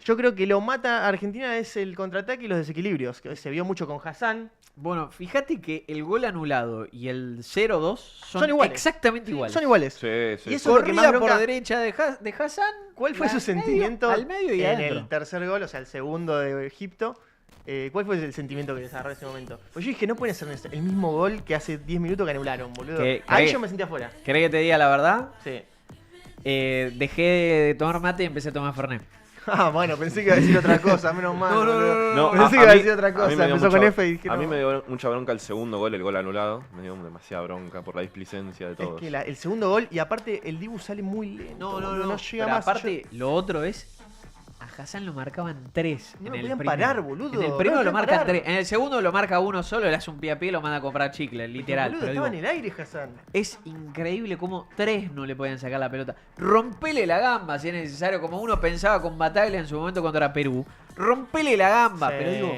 yo creo que lo mata a Argentina es el contraataque y los desequilibrios, que se vio mucho con Hassan. Bueno, fíjate que el gol anulado y el 0-2 Son iguales. exactamente iguales. Son iguales. Sí, sí. Y eso es lo que más Corrida por bronca- derecha de Hassan. ¿Cuál fue su sentimiento Al medio y en adentro. el tercer gol, o sea, el segundo de Egipto? ¿Cuál fue el sentimiento que desarrolló en ese momento? Pues yo dije, no pueden hacer el mismo gol que hace 10 minutos que anularon, boludo. Ahí yo me sentí afuera. ¿Querés que te diga la verdad? Sí. Dejé de tomar mate y empecé a tomar Fernet. Ah, bueno, pensé que iba a decir otra cosa, menos mal. No, no, boludo. no, No, Pensé que iba a decir otra cosa. Empezó con F y dije, a mí no. me dio mucha bronca el segundo gol, el gol anulado. Me dio demasiada bronca por la displicencia de Es todos. que el segundo gol, y aparte el Dibu sale muy lento. No, boludo, no. llega Pero más. aparte, lo otro es. A Hassan lo marcaban 3. No en lo el podían primero. parar, boludo. En el No primero lo lo podían marcan parar. 3. En el segundo lo marca uno solo, le hace un pie a pie y lo manda a comprar chicle, literal. Boludo, Pero estaba digo, en el aire, Hassan. es increíble cómo 3 no le podían sacar la pelota. Rompele la gamba si es necesario, como uno pensaba con Bataglia en su momento contra Perú. Rompele la gamba, Sí. pero digo,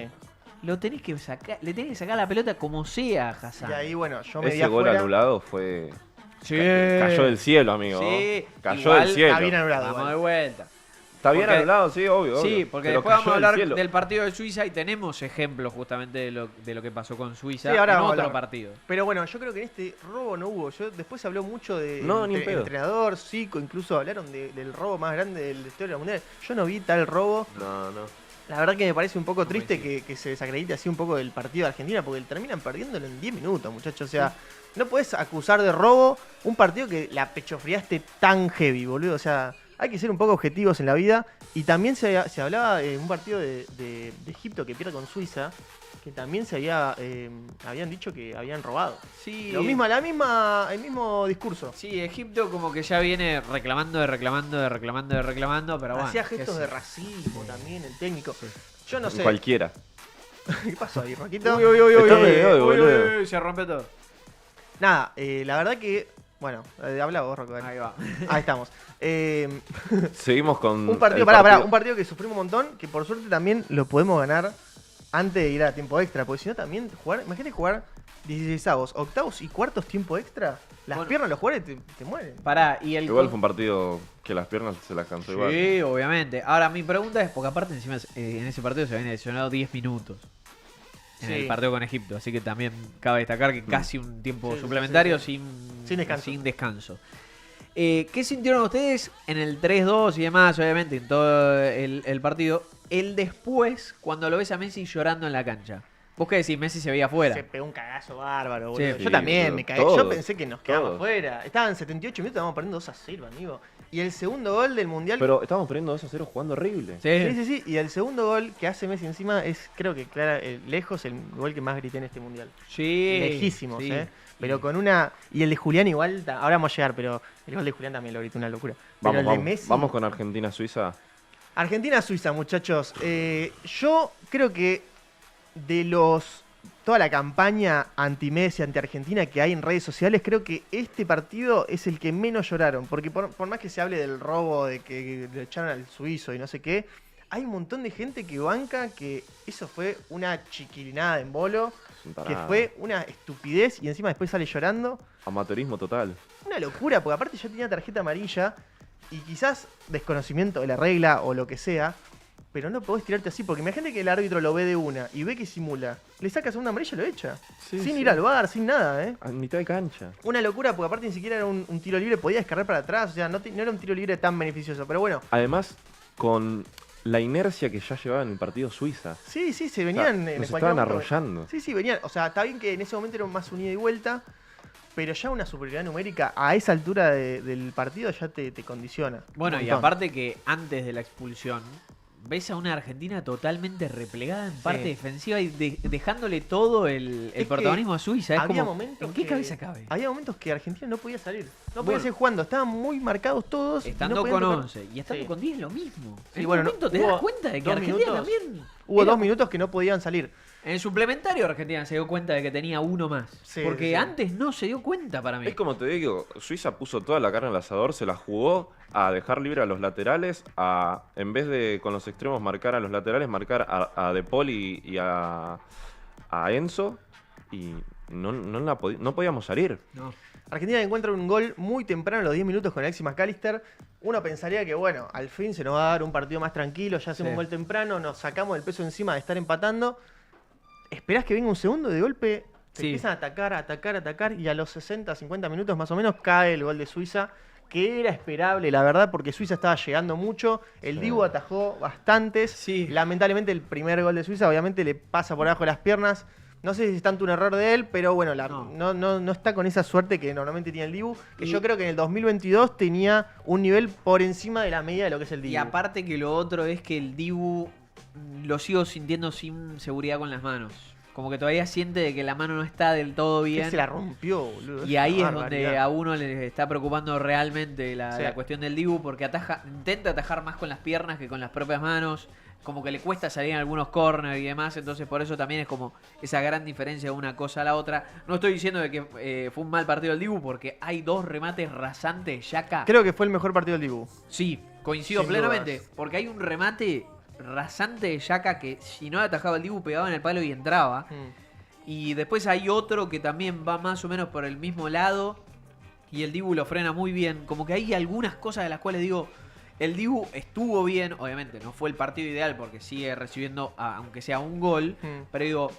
lo tenés que sacar, le tenés que sacar la pelota como sea, Hassan. Y ahí, bueno, yo me di Ese gol afuera. anulado fue... Sí. Cayó del cielo, amigo. Sí, Cayó igual del cielo. Está bien anulado. Vamos igual. de vuelta. Está bien Porque- anulado, sí, obvio. Sí, obvio, porque pero después vamos a cayó del hablar cielo. del partido de Suiza y tenemos ejemplos justamente de lo que pasó con Suiza Sí, ahora en vamos a otro hablar. partido. Pero bueno, yo creo que en este robo no hubo. Después se habló mucho de No, ni en pedo. entrenador, Zico, incluso hablaron del robo más grande de la historia mundial. Yo no vi tal robo. No. La verdad que me parece un poco No triste coincido. que se desacredite así un poco del partido de Argentina, porque terminan perdiéndolo en 10 minutos, muchachos. O sea, no podés acusar de robo un partido que la pechofriaste tan heavy, boludo. O sea, hay que ser un poco objetivos en la vida. Y también se hablaba de un partido de Egipto que pierde con Suiza, que también habían dicho que habían robado. Sí, El mismo discurso. sí, Egipto como que ya viene reclamando, pero bueno. Hacía qué gestos sé de yo. racismo también, el técnico. Yo no sé. Cualquiera. ¿Qué pasó ahí, Roquito? Uy, uy, uy, uy, Está uy, medio, uy, boludo. uy, uy, se rompe todo. Nada, la verdad que. Bueno, habla vos, Rocco. dale. Ahí va. Ahí estamos. Seguimos con. Un partido, el pará, un partido que sufrimos un montón, que por suerte también lo podemos ganar antes de ir a tiempo extra, porque si no también imagínate jugar 16avos, octavos y cuartos tiempo extra, las Bueno. piernas de los jugadores te mueren. Pará, y el Igual fue un partido que las piernas se las cansó igual. Sí, obviamente. Ahora, mi pregunta es, porque aparte encima en ese partido se habían lesionado 10 minutos. En Sí. el partido con Egipto. Así que también cabe destacar que casi un tiempo Sí, suplementario sí, Sin descanso. descanso. ¿Qué sintieron ustedes en el 3-2 y demás, obviamente, en todo el partido? El después, cuando lo ves a Messi llorando en la cancha. ¿Vos qué decís? Messi se veía afuera. Se pegó un cagazo bárbaro, Sí, boludo. sí, Yo también boludo. me cagué. Todos, Yo pensé que nos quedamos todos. afuera. Estaban 78 minutos, estábamos perdiendo 2-0, amigo. Y el segundo gol del Mundial. Pero estábamos perdiendo 2-0 jugando horrible. Sí. Y el segundo gol que hace Messi encima es, creo que lejos, el gol que más grité en este Mundial. Sí. Lejísimos, sí. Pero con una. Y el de Julián igual. Ahora vamos a llegar, pero el gol de Julián también lo grité, una locura. Pero el de Messi. Vamos con Argentina-Suiza. Argentina-Suiza, muchachos. Yo creo que de toda la campaña anti-Messi, anti-Argentina que hay en redes sociales, creo que este partido es el que menos lloraron. Porque por más que se hable del robo, de que le echaron al suizo y no sé qué, hay un montón de gente que banca que eso fue una chiquilinada de embolo, Sin que parada. fue una estupidez y encima después sale llorando. Amateurismo total. Una locura, porque aparte ya tenía tarjeta amarilla y quizás desconocimiento de la regla o lo que sea, pero no podés tirarte así, porque imagínate que el árbitro lo ve de una y ve que simula. Le saca segunda amarilla y lo echa. sin ir al VAR, sin nada, ¿eh? A mitad de cancha. Una locura, porque aparte ni siquiera era un tiro libre, podía descargar para atrás, o sea, no era un tiro libre tan beneficioso, pero bueno. Además, con la inercia que ya llevaba en el partido Suiza. Sí, se O sea, venían en nos cualquier estaban momento. arrollando. Sí, venían. O sea, está bien que en ese momento era más un ida y vuelta, pero ya una superioridad numérica a esa altura del partido ya te condiciona. Bueno, Un y montón. aparte que antes de la expulsión, ves a una Argentina totalmente replegada en parte defensiva y dejándole todo el Es protagonismo a Suiza. Es había como, momentos ¿en qué que- cabeza cabe? Había momentos que Argentina no podía salir. No podía Bueno. seguir jugando. Estaban muy marcados todos. y Estando no podían con tocar. 11 y estando Sí. con 10 lo mismo. Sí, En bueno, un momento no- te hubo das cuenta de que 2 Argentina minutos. también... Hubo era 2 minutos que no podían salir. En el suplementario Argentina se dio cuenta de que tenía uno más. Sí, porque sí. antes no se dio cuenta para mí. Es como te digo, Suiza puso toda la carne al asador, se la jugó a dejar libre a los laterales, a en vez de con los extremos marcar a los laterales, marcar a De Paul y a Enzo, y no podíamos salir. No. Argentina encuentra un gol muy temprano, a los 10 minutos con Alexis McAllister. Uno pensaría que, bueno, al fin se nos va a dar un partido más tranquilo, ya hacemos Sí. un gol temprano, nos sacamos el peso encima de estar empatando. Esperás que venga un segundo, de golpe te Sí. empiezan a atacar, y a los 60, 50 minutos más o menos cae el gol de Suiza, que era esperable, la verdad, porque Suiza estaba llegando mucho. El Sí. Dibu atajó bastantes. Sí. Lamentablemente el primer gol de Suiza obviamente le pasa por abajo de las piernas. No sé si es tanto un error de él, pero bueno, No. no está con esa suerte que normalmente tiene el Dibu. Que yo creo que en el 2022 tenía un nivel por encima de la media de lo que es el Dibu. Y aparte que lo otro es que el Dibu lo sigo sintiendo sin seguridad con las manos. Como que todavía siente de que la mano no está del todo Que bien. se la rompió, boludo. Y ahí una es donde barbaridad. a uno le está preocupando realmente Sí. la cuestión del Dibu, porque intenta atajar más con las piernas que con las propias manos. Como que le cuesta salir en algunos corners y demás, entonces por eso también es como esa gran diferencia de una cosa a la otra. No estoy diciendo de que fue un mal partido del Dibu, porque hay 2 remates rasantes, Yaka. Creo que fue el mejor partido del Dibu. Sí, coincido Sin plenamente, dudas. porque hay un remate rasante de Yaka que si no atajaba el Dibu pegaba en el palo y entraba. Y después hay otro que también va más o menos por el mismo lado y el Dibu lo frena muy bien. Como que hay algunas cosas de las cuales digo, el Dibu estuvo bien, obviamente no fue el partido ideal porque sigue recibiendo, aunque sea un gol, pero digo,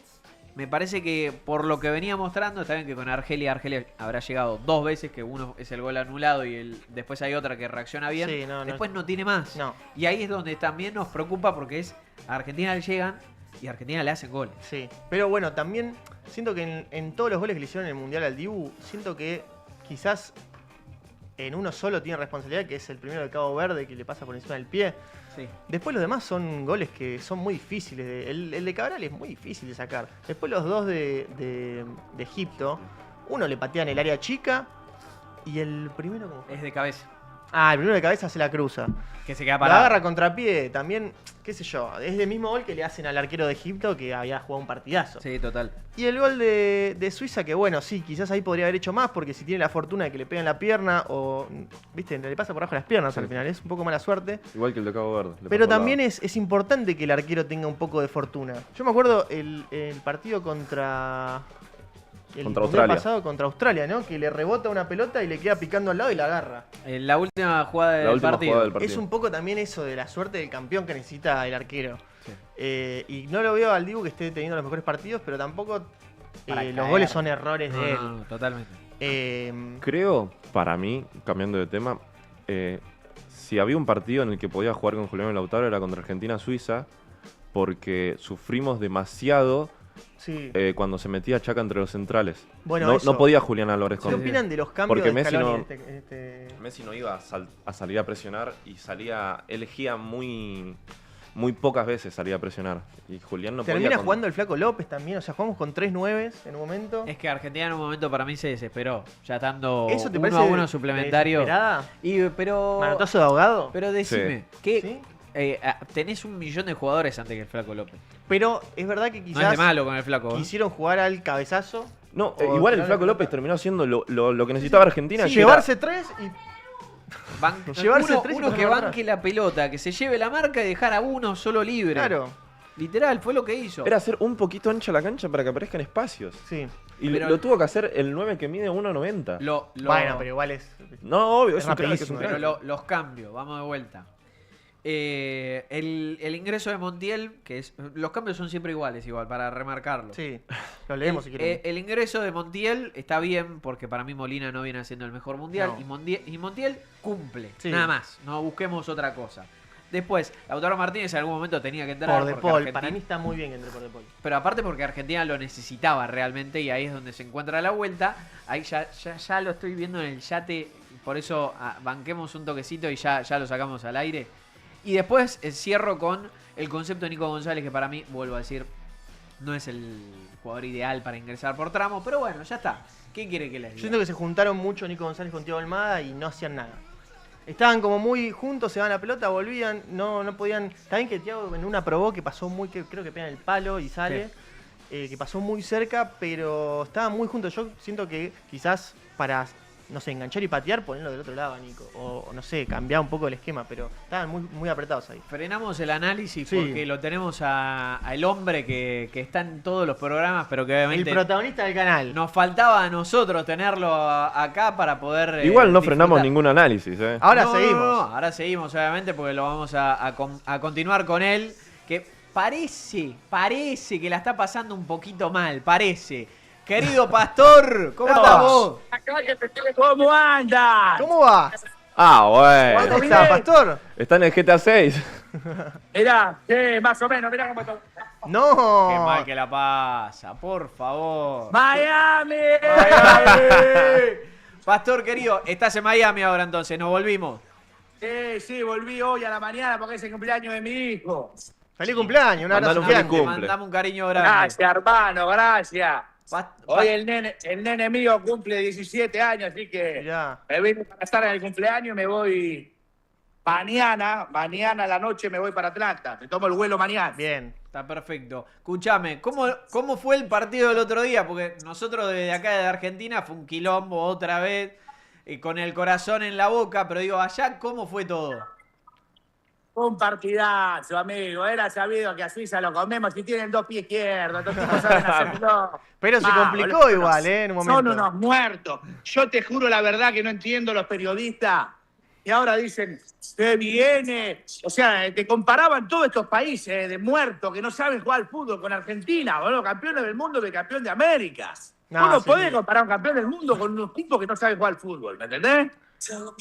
me parece que por lo que venía mostrando, está bien que con Argelia habrá llegado 2 veces, que uno es el gol anulado y después hay otra que reacciona bien, Sí, después no tiene más. No. Y ahí es donde también nos preocupa porque a Argentina le llegan y a Argentina le hacen goles. Sí, pero bueno, también siento que en todos los goles que le hicieron en el Mundial al Dibu, siento que quizás en uno solo tiene responsabilidad, que es el primero de Cabo Verde, que le pasa por encima del pie. Sí. Después los demás son goles que son muy difíciles. El de Cabral es muy difícil de sacar. Después los 2 de Egipto, uno le patea en el área chica y el primero... ¿cómo fue? Es de cabeza. Ah, el primero de cabeza se la cruza. Que se queda La parado. agarra contrapié, también, qué sé yo, es el mismo gol que le hacen al arquero de Egipto que había jugado un partidazo. Sí, total. Y el gol de Suiza, que bueno, sí, quizás ahí podría haber hecho más porque si tiene la fortuna de que le peguen la pierna o, viste, le pasa por abajo las piernas al final, es un poco mala suerte. Igual que el de Cabo Verde. le Pero pasó al también lado. es importante que el arquero tenga un poco de fortuna. Yo me acuerdo el partido contra... El Contra mundial Australia. pasado contra Australia, ¿no? Que le rebota una pelota y le queda picando al lado y la agarra. La última jugada del La última partido. jugada del partido. Es un poco también eso de la suerte del campeón que necesita el arquero. Sí. Y no lo veo al Dibu que esté teniendo los mejores partidos, pero tampoco Para los caer. goles son errores de No, él. no, totalmente. Creo, para mí, cambiando de tema, si había un partido en el que podía jugar con Julián Lautaro era contra Argentina-Suiza, porque sufrimos demasiado Sí. cuando se metía Chaca entre los centrales. Bueno, no, eso. no podía Julián Álvarez ¿Qué con... opinan de los cambios Porque de Messi Scaloni no- en este- Messi no iba a salir a presionar y elegía muy pocas veces salir a presionar. Y Julián no Termina podía... con- jugando el Flaco López también, o sea, jugamos con 3 9s en un momento. Es que Argentina en un momento para mí se desesperó. Ya estando ¿Eso te 1 parece a 1 suplementario. desesperada? Pero ¿Manotazo de ahogado? pero decime, ¿qué, ¿Sí? tenés 1 millón de jugadores antes que el Flaco López. Pero es verdad que No es quizás de malo con el Flaco. ¿eh? quisieron jugar al cabezazo. No, O igual el tirar Flaco la López pelota. terminó haciendo lo que necesitaba Argentina. Sí, que era- llevarse 3 y Llevarse uno, tres y uno pasar que para banque la pelota, que se lleve la marca y dejar a uno solo libre. claro. Literal, fue lo que hizo. Era hacer un poquito ancha la cancha para que aparezcan espacios. Sí. Y Pero- lo tuvo que hacer el 9 que mide 1,90. Bueno, pero igual es... No, obvio, Es es un crack, es rapidísimo, un Pero crack. los cambios, vamos de vuelta. El ingreso de Montiel, los cambios son siempre iguales, igual, para remarcarlo. Sí, lo leemos si quieren. El ingreso de Montiel está bien, porque para mí Molina no viene haciendo el mejor mundial. No. Y Montiel cumple, Sí. nada más. No busquemos otra cosa. Después, Lautaro Martínez en algún momento tenía que entrar. Por porque De Paul, Argentina- para mí está muy bien que entre por De Paul. Pero aparte porque Argentina lo necesitaba realmente y ahí es donde se encuentra la vuelta. Ahí ya lo estoy viendo en el yate, por eso banquemos un toquecito y ya lo sacamos al aire. Y después cierro con el concepto de Nico González, que para mí, vuelvo a decir, no es el jugador ideal para ingresar por tramo, pero bueno, ya está. ¿Qué quiere que les Yo diga? siento que se juntaron mucho Nico González con Thiago Almada y no hacían nada. Estaban como muy juntos, se daban la pelota, volvían, no podían... Está bien que Thiago en una probó que pasó muy, creo que pega en el palo y sale, que pasó muy cerca, pero estaban muy juntos. Yo siento que quizás para, no sé, enganchar y patear, ponerlo del otro lado a Nico. O no sé, cambiar un poco el esquema, pero estaban muy apretados ahí. Frenamos el análisis Sí. porque lo tenemos al hombre que está en todos los programas, pero que El obviamente protagonista del canal. nos faltaba a nosotros tenerlo acá para poder. Igual no frenamos disfrutar. ningún análisis, Ahora No, seguimos. no, ahora seguimos, obviamente, porque lo vamos a continuar con él. Que parece que la está pasando un poquito mal, parece. Querido Pastor, ¿cómo Vamos. estás vos? ¿Cómo anda? ¿Cómo va? Ah, bueno. ¿Dónde Bien. está, Pastor? Está en el GTA 6. Mirá, más o menos, mirá cómo está. No. Qué mal que la pasa, por favor. ¡Miami! Miami. Pastor querido, estás en Miami ahora entonces, nos volvimos. Sí, volví hoy a la mañana porque es el cumpleaños de mi hijo. Feliz cumpleaños, un abrazo Mandale un gigante. feliz Te cumple. mandamos un cariño grande. Gracias, hermano, gracias. Pa- Hoy pa- el nene mío cumple 17 años, así que Mirá. me vine para estar en el cumpleaños y me voy mañana a la noche me voy para Atlanta. Me tomo el vuelo mañana. Bien. Está perfecto. Escuchame, ¿cómo fue el partido del otro día? Porque nosotros desde acá de Argentina fue un quilombo otra vez, con el corazón en la boca, pero digo, allá, ¿cómo fue todo? Un partidazo, amigo. Era sabido que a Suiza lo comemos y tienen 2 pies izquierdos. Estos tipos saben hacerlo. Pero se Vamos, complicó boludo. igual, en un momento. Son unos muertos. Yo te juro la verdad que no entiendo los periodistas. Y ahora dicen, que viene. O sea, te comparaban todos estos países de muertos que no saben jugar al fútbol con Argentina, boludo. Campeones del mundo de campeón de América. No, Uno sí, puede sí. comparar a un campeón del mundo con unos tipos que no saben jugar al fútbol, ¿me entendés?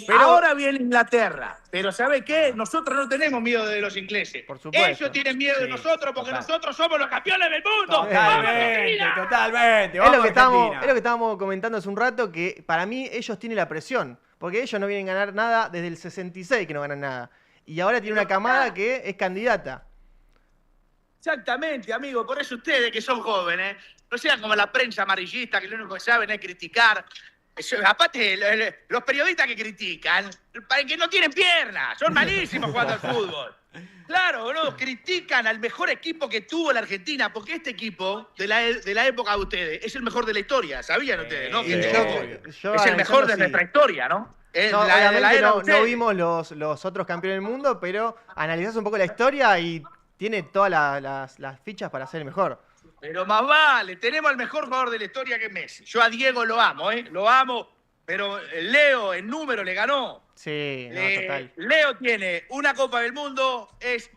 Pero- Ahora viene Inglaterra. Pero ¿sabe qué? Nosotros no tenemos miedo de los ingleses. Por supuesto. Ellos tienen miedo de Sí, nosotros porque total. nosotros somos los campeones del mundo. ¡Vamos, Totalmente, Argentina! totalmente. Es Vamos, lo, que Argentina. estábamos comentando hace un rato, que para mí ellos tienen la presión, porque ellos no vienen a ganar nada desde el 66 que no ganan nada. Y ahora tiene una camada que es candidata. Exactamente, amigo. Por eso ustedes que son jóvenes, no sean como la prensa amarillista que lo único que saben es criticar. Aparte, los periodistas que critican, que no tienen piernas, son malísimos jugando al fútbol. Claro, boludo, critican al mejor equipo que tuvo la Argentina, porque este equipo de la época de ustedes es el mejor de la historia, ¿sabían ustedes? ¿No? Y Que este yo- equipo yo es el mejor de analizando, nuestra sí. historia, ¿no? Es No, la de la obviamente era de no ustedes. vimos los otros campeones del mundo, pero analizás un poco la historia y tiene todas las fichas para ser el mejor. Pero más vale, tenemos al mejor jugador de la historia que es Messi. Yo a Diego lo amo, ¿eh? Lo amo, pero Leo en número le ganó. Sí, no, total. Leo tiene una Copa del Mundo, es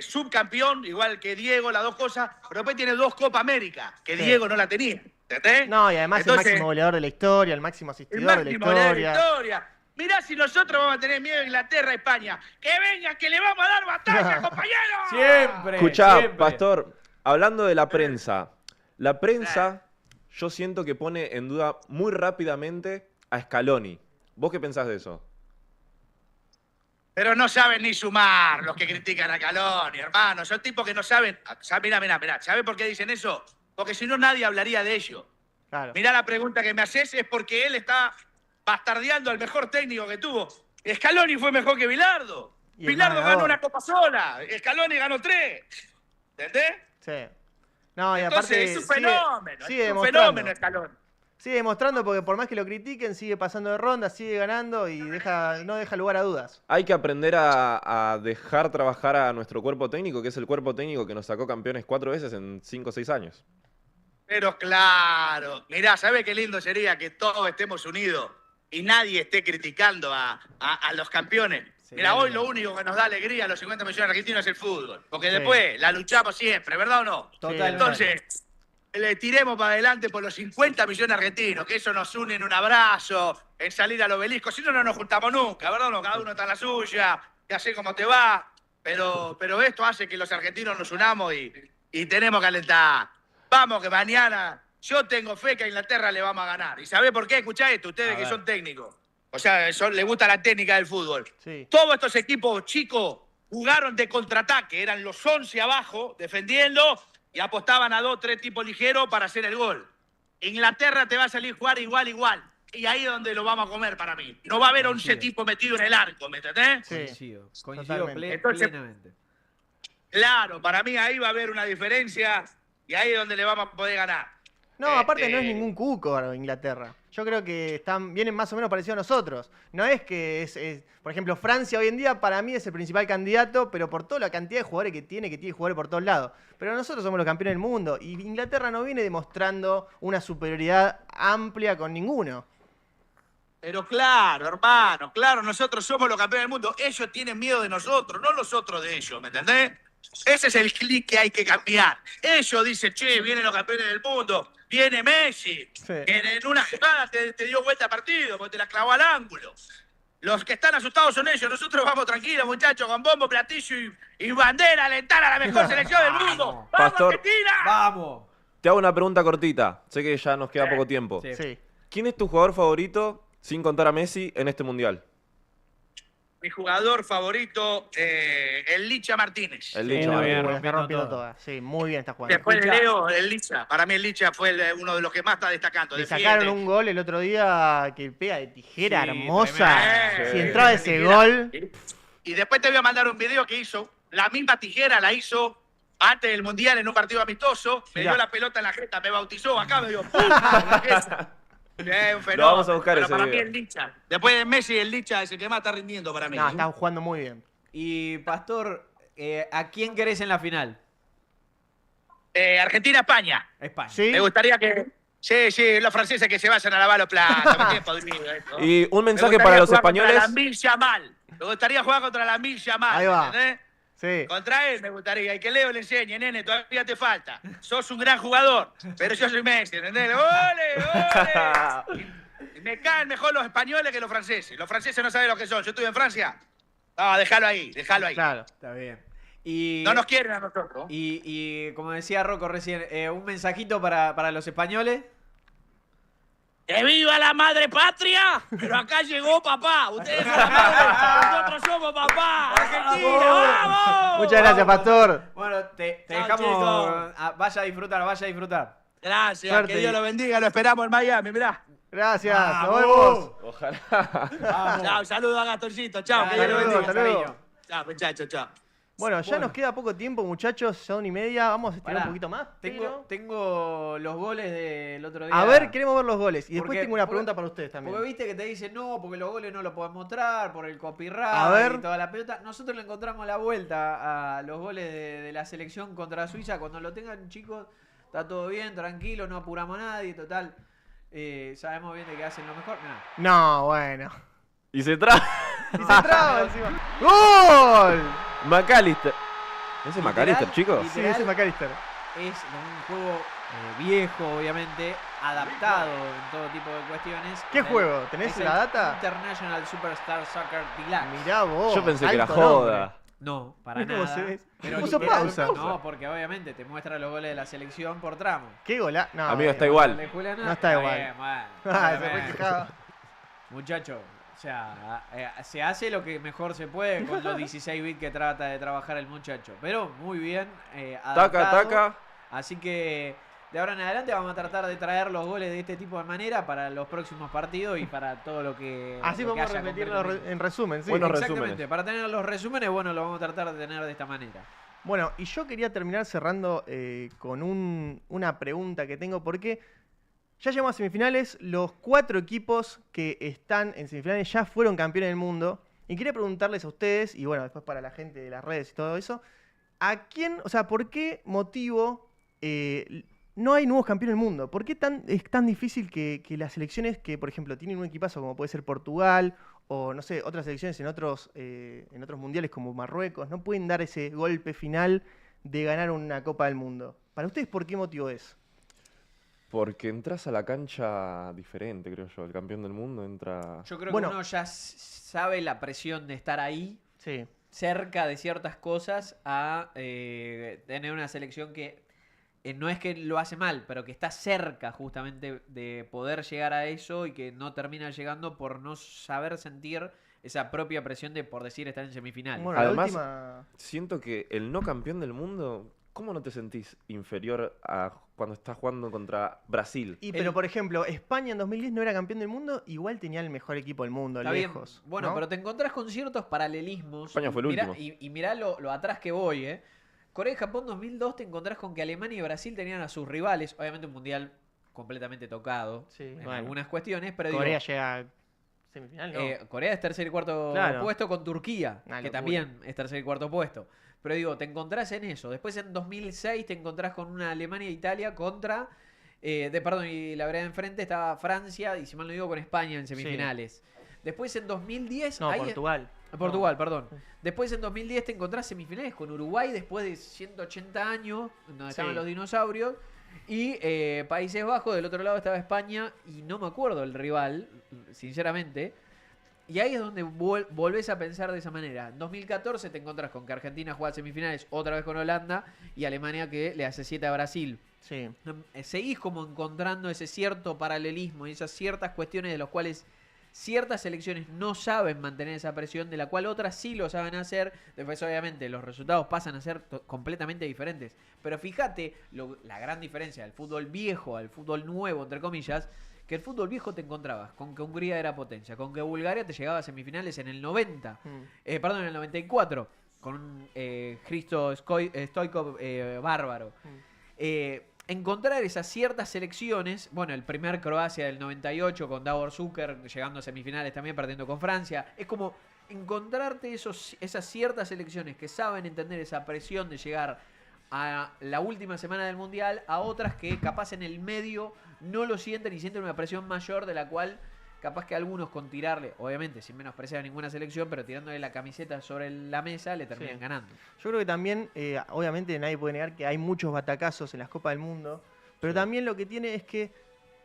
subcampeón, igual que Diego, las dos cosas, pero después tiene 2 Copa América, que Sí. Diego no la tenía. ¿Entendés? No, y además Entonces, el máximo goleador de la historia, el máximo el asistidor de la máximo de la historia. historia. Mirá si nosotros vamos a tener miedo a Inglaterra, España. ¡Que vengan, que le vamos a dar batalla, compañeros! Siempre. Escuchá, siempre. Pastor, hablando de la prensa, yo siento que pone en duda muy rápidamente a Scaloni. ¿Vos qué pensás de eso? Pero no saben ni sumar los que critican a Caloni, hermano. Son tipos que no saben. Mirá. ¿Sabés por qué dicen eso? Porque si no, nadie hablaría de ellos. Claro. Mirá, la pregunta que me haces es porque él está bastardeando al mejor técnico que tuvo. Scaloni fue mejor que Bilardo. Y el Bilardo más ganó ganador. una copa sola. Scaloni ganó 3. ¿Entendés? Sí. No, y Entonces aparte es un sigue- fenómeno. sigue es un demostrando. fenómeno Scaloni. Sigue demostrando porque por más que lo critiquen, sigue pasando de ronda, sigue ganando y no deja lugar a dudas. Hay que aprender a dejar trabajar a nuestro cuerpo técnico, que es el cuerpo técnico que nos sacó campeones 4 veces en 5 o 6 años. Pero claro, mirá, ¿sabés qué lindo sería que todos estemos unidos y nadie esté criticando a los campeones? Sí. Mirá, hoy lo único que nos da alegría a los 50 millones de argentinos es el fútbol. Porque Sí. después la luchamos siempre, ¿verdad o no? Totalmente. Entonces, le tiremos para adelante por los 50 millones de argentinos, que eso nos une en un abrazo, en salir al obelisco. Si no, no nos juntamos nunca, ¿verdad o no? Cada uno está en la suya, ya sé cómo te va. Pero esto hace que los argentinos nos unamos y tenemos que alentar. Vamos, que mañana yo tengo fe que a Inglaterra le vamos a ganar. ¿Y sabés por qué? Escuchá esto, ustedes A que ver. son técnicos. O sea, les gusta la técnica del fútbol. Sí. Todos estos equipos chicos jugaron de contraataque, eran los 11 abajo, defendiendo, y apostaban a 2, 3 tipos ligeros para hacer el gol. Inglaterra te va a salir jugar igual. Y ahí es donde lo vamos a comer para mí. No va a haber 11 tipos metidos en el arco, ¿me entendés? Sí. Coincido Totalmente. Entonces- plenamente. Claro, para mí ahí va a haber una diferencia y ahí es donde le vamos a poder ganar. No, aparte no es Este, ningún cuco Inglaterra. Yo creo que vienen más o menos parecidos a nosotros. No es que por ejemplo, Francia hoy en día para mí es el principal candidato, pero por toda la cantidad de jugadores que tiene jugadores por todos lados. Pero nosotros somos los campeones del mundo y Inglaterra no viene demostrando una superioridad amplia con ninguno. Pero claro, hermano, claro, nosotros somos los campeones del mundo. Ellos tienen miedo de nosotros, no nosotros de ellos, ¿me entendés? Ese es el clic que hay que cambiar. Ellos dicen, che, vienen los campeones del mundo, viene Messi, Sí. que en una jugada te dio vuelta al partido, porque te la clavó al ángulo. Los que están asustados son ellos. Nosotros vamos tranquilos, muchachos, con bombo, platillo y bandera, a alentar a la mejor selección del mundo. ¡Vamos, Pastor. Argentina! ¡Vamos! Te hago una pregunta cortita. Sé que ya nos queda poco tiempo. Sí. Sí. ¿Quién es tu jugador favorito, sin contar a Messi, en este mundial? Mi jugador favorito, el Licha Martínez. El Sí, Licha. muy bien, La está rompiendo rompiendo todo. todas. Sí, muy bien está jugando. Después de Escucha. Leo, el Licha. Para mí el Licha fue uno de los que más está destacando. Le Defiende. sacaron un gol el otro día que pega de tijera, Sí, hermosa. tremendo. Si Sí. entraba ese gol. Y después te voy a mandar un video que hizo. La misma tijera la hizo antes del Mundial en un partido amistoso. Me Mirá. dio la pelota en la jeta, me bautizó acá, me dio ¡pum! En la jeta. Un fenómeno. Lo vamos a buscar Pero ese para video. mí el Licha. Después de Messi, el Licha es el que más está rindiendo para mí. No, está jugando muy bien. Y, Pastor, ¿a quién querés en la final? Argentina-España. España. ¿Sí? Me gustaría que... Sí, los franceses que se vayan a lavar los platos. me tienen podrido esto. Y un Me mensaje gustaría para los jugar contra españoles. Lamine Yamal. Me gustaría jugar contra Lamine Yamal. Ahí va. ¿entendés? Sí. Contra él me gustaría. Y que Leo le enseñe, nene, todavía te falta. Sos un gran jugador, pero yo soy Messi, ¿entendés? ¡Ole, ole! Y me caen mejor los españoles que los franceses. Los franceses no saben lo que son. Yo estuve en Francia. No, déjalo ahí, déjalo ahí. Claro. Está bien. Y, No nos quieren a nosotros. y como decía Rocco recién, un mensajito para los españoles. ¡Que viva la madre patria! Pero acá llegó papá. Ustedes son la madre, nosotros somos papá. ¡Argentina, vamos! Muchas gracias, Pastor. Bueno, te Chao, dejamos. chicos. Vaya a disfrutar, vaya a disfrutar. Gracias, Suerte. que Dios lo bendiga. Lo esperamos en Miami, mirá. Gracias. Nos ¡Vamos! vemos. Ojalá. Vamos. Chao, saludos a Gastoncito. Chao, que Dale, Dios lo saludos, bendiga. saludos. cariño. Chao, muchachos, chao. Bueno, ya Bueno. nos queda poco tiempo, muchachos. Ya 1:30. Vamos a estirar Pará, un poquito más. pero- Tengo los goles del otro día. A ver, queremos ver los goles. Y después Porque- tengo una porque- pregunta para ustedes también. Porque viste que te dicen no, porque los goles no los podemos mostrar, por el copyright A ver. y toda la pelota. Nosotros le encontramos la vuelta a los goles de la selección contra Suiza. Cuando lo tengan, chicos, está todo bien, tranquilo, no apuramos a nadie, total. Sabemos bien de que hacen lo mejor. Mirá. No, bueno. Y se trae. Y se traba encima. ¡Gol! McAllister. ¿Ese es McAllister, Literal, chicos? Sí, ese es McAllister. Es un juego viejo, obviamente, adaptado en todo tipo de cuestiones. ¿Qué juego? ¿Tenés Es la el data? International Superstar Soccer Deluxe. Mirá vos. Yo pensé que era alto joda. nombre. No, para Mirá cómo nada. se ve. Pero Puso literal- pausa. No, porque obviamente te muestra los goles de la selección por tramo. ¿Qué gola? No, Amigo, está bueno. igual. El de Julián, No está igual. bien, bueno, Ah, se obviamente. fue quejado. Muchacho, o sea, se hace lo que mejor se puede con los 16 bits que trata de trabajar el muchacho. Pero muy bien Taca, adaptado. taca. Así que de ahora en adelante vamos a tratar de traer los goles de este tipo de manera para los próximos partidos y para todo lo que Así lo que vamos a haya repetirlo concretamente. en resumen, sí. Bueno, Exactamente, resúmenes. para tener los resúmenes, bueno, lo vamos a tratar de tener de esta manera. Bueno, y yo quería terminar cerrando con una pregunta que tengo, porque ya llegamos a semifinales, los 4 equipos que están en semifinales ya fueron campeones del mundo, y quería preguntarles a ustedes, y bueno, después para la gente de las redes y todo eso, ¿a quién, o sea, por qué motivo no hay nuevos campeones del mundo? ¿Por qué es tan difícil que las selecciones que, por ejemplo, tienen un equipazo como puede ser Portugal, o no sé, otras selecciones en otros mundiales como Marruecos, no pueden dar ese golpe final de ganar una Copa del Mundo? Para ustedes, ¿por qué motivo es? Porque entras a la cancha diferente, creo yo. El campeón del mundo entra. Yo creo Bueno. que uno ya sabe la presión de estar ahí, Sí. cerca de ciertas cosas, a tener una selección que no es que lo hace mal, pero que está cerca justamente de poder llegar a eso y que no termina llegando por no saber sentir esa propia presión de, por decir, estar en semifinales. Bueno, Además, la última... Siento que el no campeón del mundo, ¿cómo no te sentís inferior a cuando estás jugando contra Brasil? Pero, por ejemplo, España en 2010 no era campeón del mundo, igual tenía el mejor equipo del mundo, Está bien. lejos. Bueno, ¿no? pero te encontrás con ciertos paralelismos. España fue el Mirá- último. Y mirá lo atrás que voy, ¿eh? Corea y Japón 2002 te encontrás con que Alemania y Brasil tenían a sus rivales, obviamente un mundial completamente tocado Sí, en bueno. algunas cuestiones, pero Corea digo, llega a semifinal, ¿no? Corea es tercer y cuarto Claro. puesto con Turquía, Una que locura. también es tercer y cuarto puesto. Pero digo, te encontrás en eso. Después en 2006 te encontrás con una Alemania e Italia contra... perdón, y la verdad enfrente estaba Francia y si mal no digo con España en semifinales. Después en 2010... no, ahí- Portugal. Portugal, perdón. Después en 2010 te encontrás semifinales con Uruguay después de 180 años, donde estaban Sí. los dinosaurios. Y Países Bajos, del otro lado estaba España, y no me acuerdo el rival, sinceramente. Y ahí es donde volvés a pensar de esa manera. En 2014 te encontrás con que Argentina juega semifinales otra vez con Holanda y Alemania que le hace 7 a Brasil. Sí. Seguís como encontrando ese cierto paralelismo y esas ciertas cuestiones de las cuales ciertas selecciones no saben mantener esa presión, de la cual otras sí lo saben hacer. Después obviamente los resultados pasan a ser completamente diferentes. Pero fíjate la gran diferencia del fútbol viejo al fútbol nuevo, entre comillas, que el fútbol viejo te encontrabas con que Hungría era potencia, con que Bulgaria te llegaba a semifinales en el 90, perdón, en el 94, con Hristo Stoichkov bárbaro. Encontrar esas ciertas selecciones, bueno, el primer Croacia del 98 con Davor Šuker llegando a semifinales también perdiendo con Francia, es como encontrarte esas ciertas selecciones que saben entender esa presión de llegar a la última semana del Mundial, a otras que capaz en el medio no lo sienten y sienten una presión mayor, de la cual capaz que algunos con tirarle, obviamente sin menospreciar a ninguna selección, pero tirándole la camiseta sobre la mesa le terminan ganando. Yo creo que también, obviamente nadie puede negar que hay muchos batacazos en las Copas del Mundo, pero también lo que tiene es que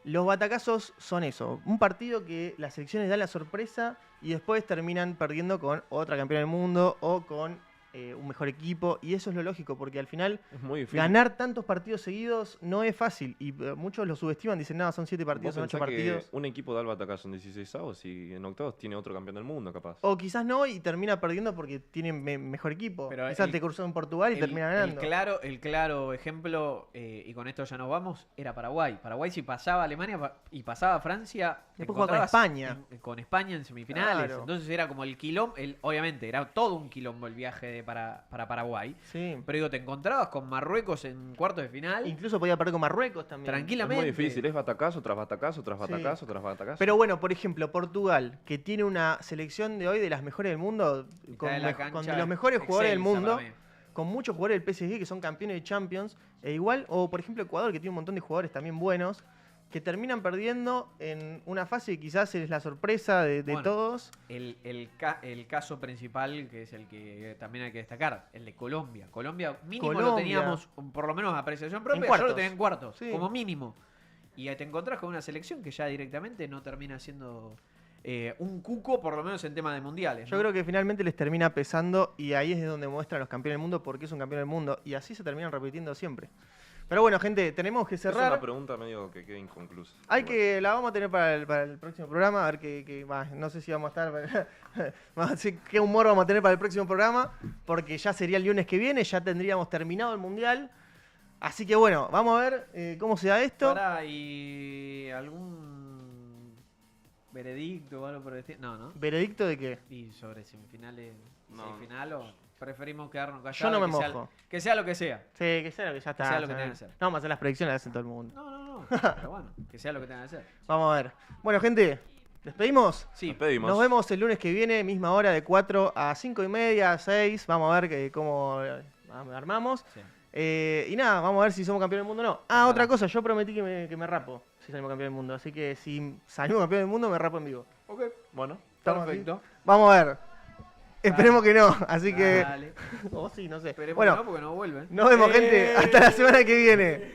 los batacazos son eso, un partido que las selecciones dan la sorpresa y después terminan perdiendo con otra campeona del mundo o con un mejor equipo, y eso es lo lógico, porque al final es muy difícil. Ganar tantos partidos seguidos no es fácil, y muchos lo subestiman, dicen, no, son 7 partidos, son 8 partidos. Un equipo da el batacazo en 16avos y en octavos tiene otro campeón del mundo, capaz. O quizás no, y termina perdiendo porque tiene mejor equipo. Pero quizás te cruzó en Portugal y termina ganando. El claro ejemplo, y con esto ya nos vamos, era Paraguay. Paraguay, si pasaba a Alemania y pasaba a Francia, después jugaba con España. Con España en semifinales. Claro. Entonces era como el quilombo, obviamente era todo un quilombo el viaje para Paraguay. Sí. Pero digo, te encontrabas con Marruecos en cuartos de final. Incluso podía perder con Marruecos también. Tranquilamente. Es muy difícil, es batacazo tras batacazo, tras batacazo, tras batacazo. Pero bueno, por ejemplo, Portugal, que tiene una selección de hoy de las mejores del mundo, con de los mejores jugadores del mundo, con muchos jugadores del PSG que son campeones de Champions, e igual, o por ejemplo Ecuador, que tiene un montón de jugadores también buenos, que terminan perdiendo en una fase que quizás es la sorpresa de todos. El caso principal, que es el que también hay que destacar, el de Colombia. Colombia mínimo lo teníamos, por lo menos apreciación propia, ya lo tenía en cuartos, como mínimo. Y te encontrás con una selección que ya directamente no termina siendo un cuco, por lo menos en tema de mundiales, ¿no? Yo creo que finalmente les termina pesando, y ahí es donde muestran los campeones del mundo por qué es un campeón del mundo, y así se terminan repitiendo siempre. Pero bueno, gente, tenemos que cerrar. Es una pregunta medio que queda inconclusa. La vamos a tener para el próximo programa, a ver no sé si vamos a estar, qué humor vamos a tener para el próximo programa, porque ya sería el lunes que viene, ya tendríamos terminado el Mundial. Así que bueno, vamos a ver cómo se da esto. ¿Y algún veredicto o algo por el estilo? No. ¿Veredicto de qué? Y sobre semifinales, semifinal o... Preferimos quedarnos callados. Yo no me mojo. Que sea lo que sea. Sí, que sea lo que ya está. Que sea lo que tengan que hacer. No, vamos a hacer las predicciones, las hace todo el mundo. No. Pero bueno, que sea lo que tengan que hacer. Vamos a ver. Bueno, gente, ¿despedimos? Sí. Despedimos. Nos vemos el lunes que viene, misma hora, de 4 a 5:30, 6. Vamos a ver cómo armamos. Sí. Y nada, vamos a ver si somos campeones del mundo o no. Otra cosa, yo prometí que me rapo si salimos campeón del mundo. Así que si salimos campeón del mundo, me rapo en vivo. Ok, bueno, perfecto. Vamos a ver. Esperemos que no, así que... Dale. O sí, no sé. Esperemos bueno, que no, porque no vuelven. Nos vemos, gente. Hasta la semana que viene.